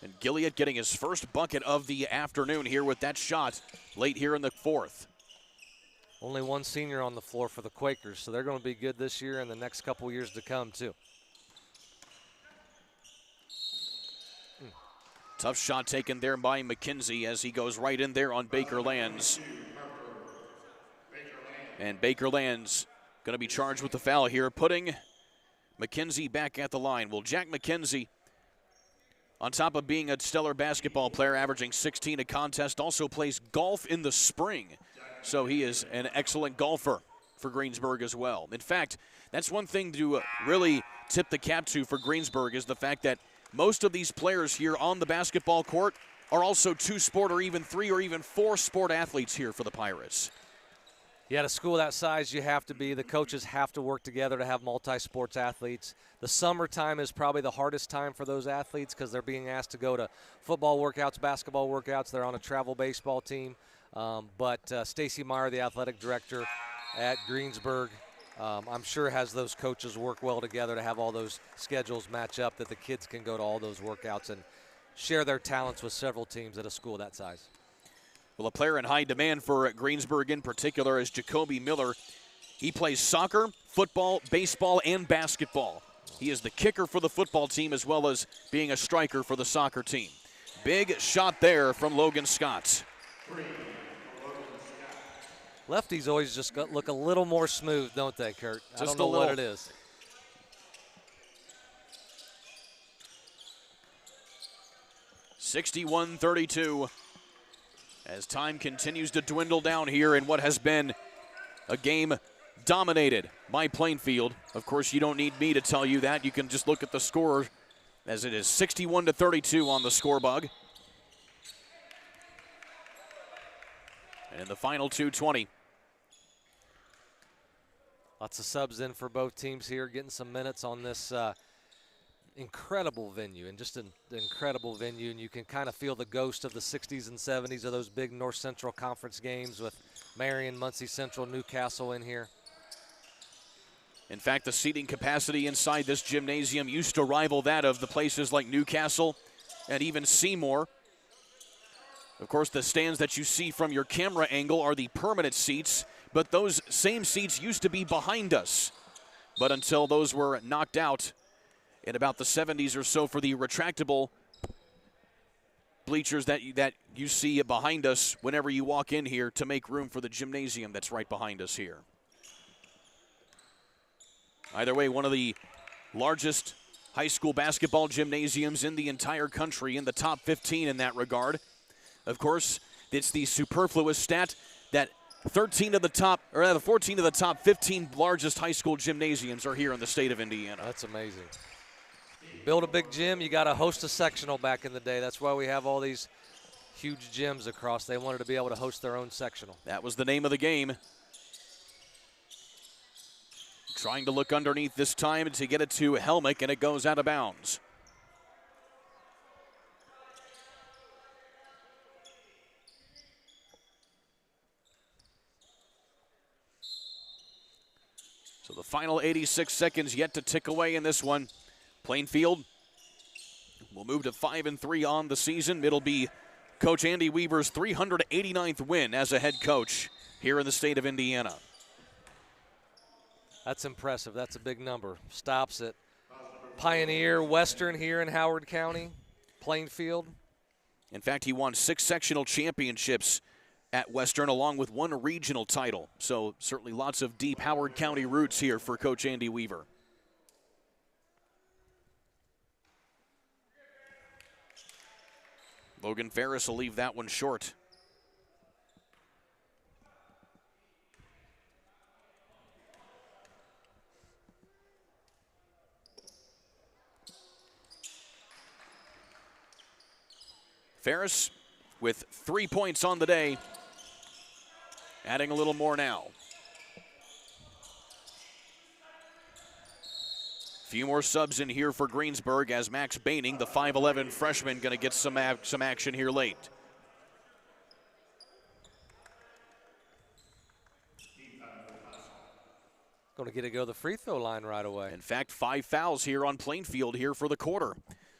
And Gilliatt getting his first bucket of the afternoon here with that shot late here in the fourth. Only one senior on the floor for the Quakers, so they're going to be good this year and the next couple years to come, too. Tough shot taken there by McKenzie as he goes right in there on Baker Lands. And Baker Lands going to be charged with the foul here, putting McKenzie back at the line. Well, Jack McKenzie, on top of being a stellar basketball player, averaging 16 a contest, also plays golf in the spring. So he is an excellent golfer for Greensburg as well. In fact, that's one thing to really tip the cap to for Greensburg is the fact that most of these players here on the basketball court are also two-sport or even three or even four-sport athletes here for the Pirates. Yeah, at a school that size, you have to be. The coaches have to work together to have multi-sports athletes. The summertime is probably the hardest time for those athletes because they're being asked to go to football workouts, basketball workouts. They're on a travel baseball team. But Stacy Meyer, the athletic director at Greensburg, I'm sure has those coaches work well together to have all those schedules match up that the kids can go to all those workouts and share their talents with several teams at a school that size. Well, a player in high demand for Greensburg in particular is Jacoby Miller. He plays soccer, football, baseball, and basketball. He is the kicker for the football team as well as being a striker for the soccer team. Big shot there from Logan Scott. Lefties always just look a little more smooth, don't they, Kurt? I don't know what it is. (61-32) as time continues to dwindle down here in what has been a game dominated by Plainfield. Of course, you don't need me to tell you that. You can just look at the score as it is 61-32 on the score bug. And in the final 2:20. Lots of subs in for both teams here, getting some minutes on this incredible venue, and just an incredible venue. And you can kind of feel the ghost of the 60s and 70s of those big North Central Conference games with Marion, Muncie Central, Newcastle in here. In fact, the seating capacity inside this gymnasium used to rival that of the places like Newcastle and even Seymour. Of course, the stands that you see from your camera angle are the permanent seats, but those same seats used to be behind us. But until those were knocked out in about the 70s or so for the retractable bleachers that you see behind us whenever you walk in here to make room for the gymnasium that's right behind us here. Either way, one of the largest high school basketball gymnasiums in the entire country, in the top 15 in that regard. Of course, it's the superfluous stat that 14 of the top 15 largest high school gymnasiums are here in the state of Indiana. That's amazing. Build a big gym, you got to host a sectional back in the day. That's why we have all these huge gyms across. They wanted to be able to host their own sectional. That was the name of the game. Trying to look underneath this time to get it to Helmick, and it goes out of bounds. So the final 86 seconds yet to tick away in this one. Plainfield will move to 5-3 on the season. It'll be Coach Andy Weaver's 389th win as a head coach here in the state of Indiana. That's impressive. That's a big number. Stops at Pioneer, Western here in Howard County, Plainfield. In fact, he won 6 sectional championships at Western along with 1 regional title. So certainly lots of deep Howard County roots here for Coach Andy Weaver. Logan Ferris will leave that one short. Ferris with 3 points on the day, adding a little more now. Few more subs in here for Greensburg as Max Baining, the 5'11 freshman, going to get some action here late. Going to get to go to the free throw line right away. In fact, 5 fouls here on Plainfield here for the quarter.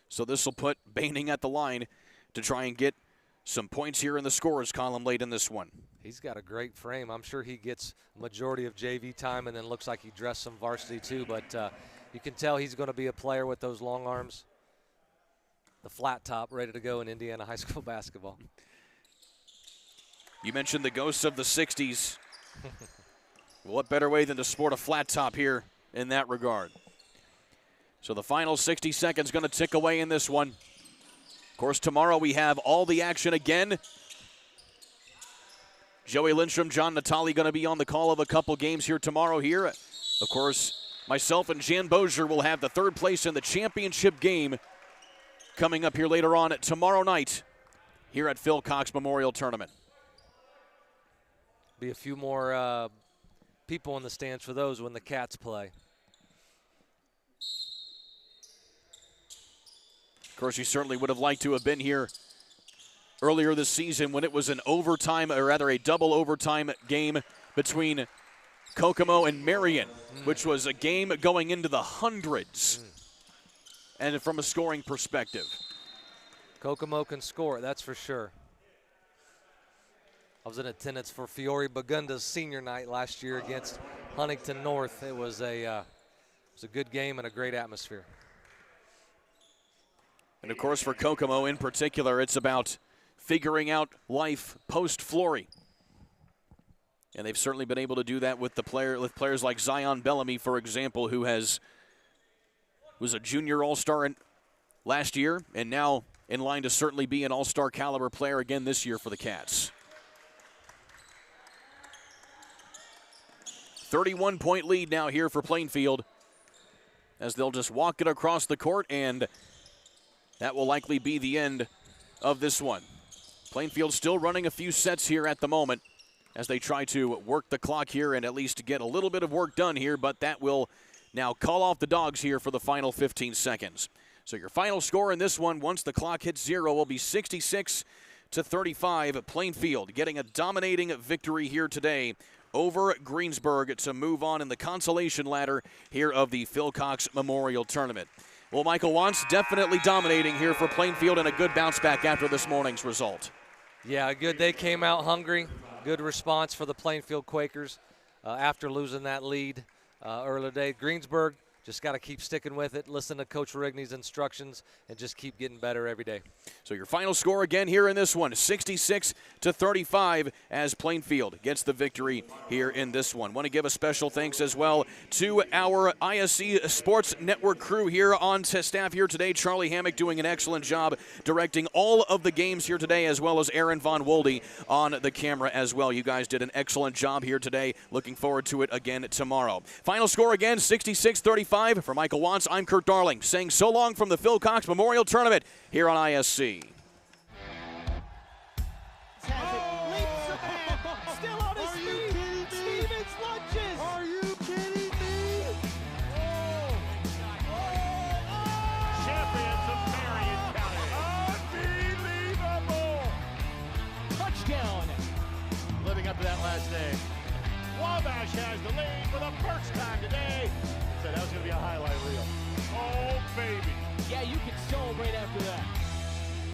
So this will put Baining at the line to try and get some points here in the scorers column late in this one. He's got a great frame. I'm sure he gets majority of JV time and then looks like he dressed some varsity too, but you can tell he's going to be a player with those long arms. The flat top ready to go in Indiana high school basketball. You mentioned the ghosts of the 60s. What better way than to sport a flat top here in that regard? So the final 60 seconds going to tick away in this one. Of course, tomorrow we have all the action again. Joey Lindstrom, John Natali going to be on the call of a couple games here tomorrow here. Of course, myself and Jan Bozier will have the third place in the championship game coming up here later on tomorrow night here at Phil Cox Memorial Tournament. Be a few more people in the stands for those when the Cats play. Of course, you certainly would have liked to have been here earlier this season when it was an overtime, or rather a double overtime game between Kokomo and Marion, which was a game going into the hundreds. And from a scoring perspective, Kokomo can score, that's for sure. I was in attendance for Fiore Bagunda's senior night last year against Huntington North. It was a good game and a great atmosphere. And of course, for Kokomo in particular, it's about figuring out life post-Flory. And they've certainly been able to do that with players like Zion Bellamy, for example, who was a junior all-star last year and now in line to certainly be an all-star caliber player again this year for the Cats. 31-point lead now here for Plainfield as they'll just walk it across the court, and that will likely be the end of this one. Plainfield still running a few sets here at the moment as they try to work the clock here and at least get a little bit of work done here, but that will now call off the Dogs here for the final 15 seconds. So your final score in this one, once the clock hits 0, will be 66-35. Plainfield getting a dominating victory here today over Greensburg to move on in the consolation ladder here of the Phil Cox Memorial Tournament. Well, Michael Wantz definitely dominating here for Plainfield, and a good bounce back after this morning's result. Yeah, good. They came out hungry. Good response for the Plainfield Quakers after losing that lead earlier today. Greensburg just got to keep sticking with it, listen to Coach Rigney's instructions, and just keep getting better every day. So your final score again here in this one, 66-35 as Plainfield gets the victory here in this one. Want to give a special thanks as well to our ISC Sports Network crew here on staff here today. Charlie Hammock doing an excellent job directing all of the games here today, as well as Aaron Von Wolde on the camera as well. You guys did an excellent job here today. Looking forward to it again tomorrow. Final score again, 66-35. For Michael Wantz, I'm Kurt Darling, saying so long from the Phil Cox Memorial Tournament here on ISC. Still on his feet. Stevens lunges. Are you kidding me? Champions of Marion County. Unbelievable. Touchdown. Living up to that last name. Wabash has the lead for the first time today. Said that was going to be a highlight reel. Oh, baby. Yeah, you can celebrate after that.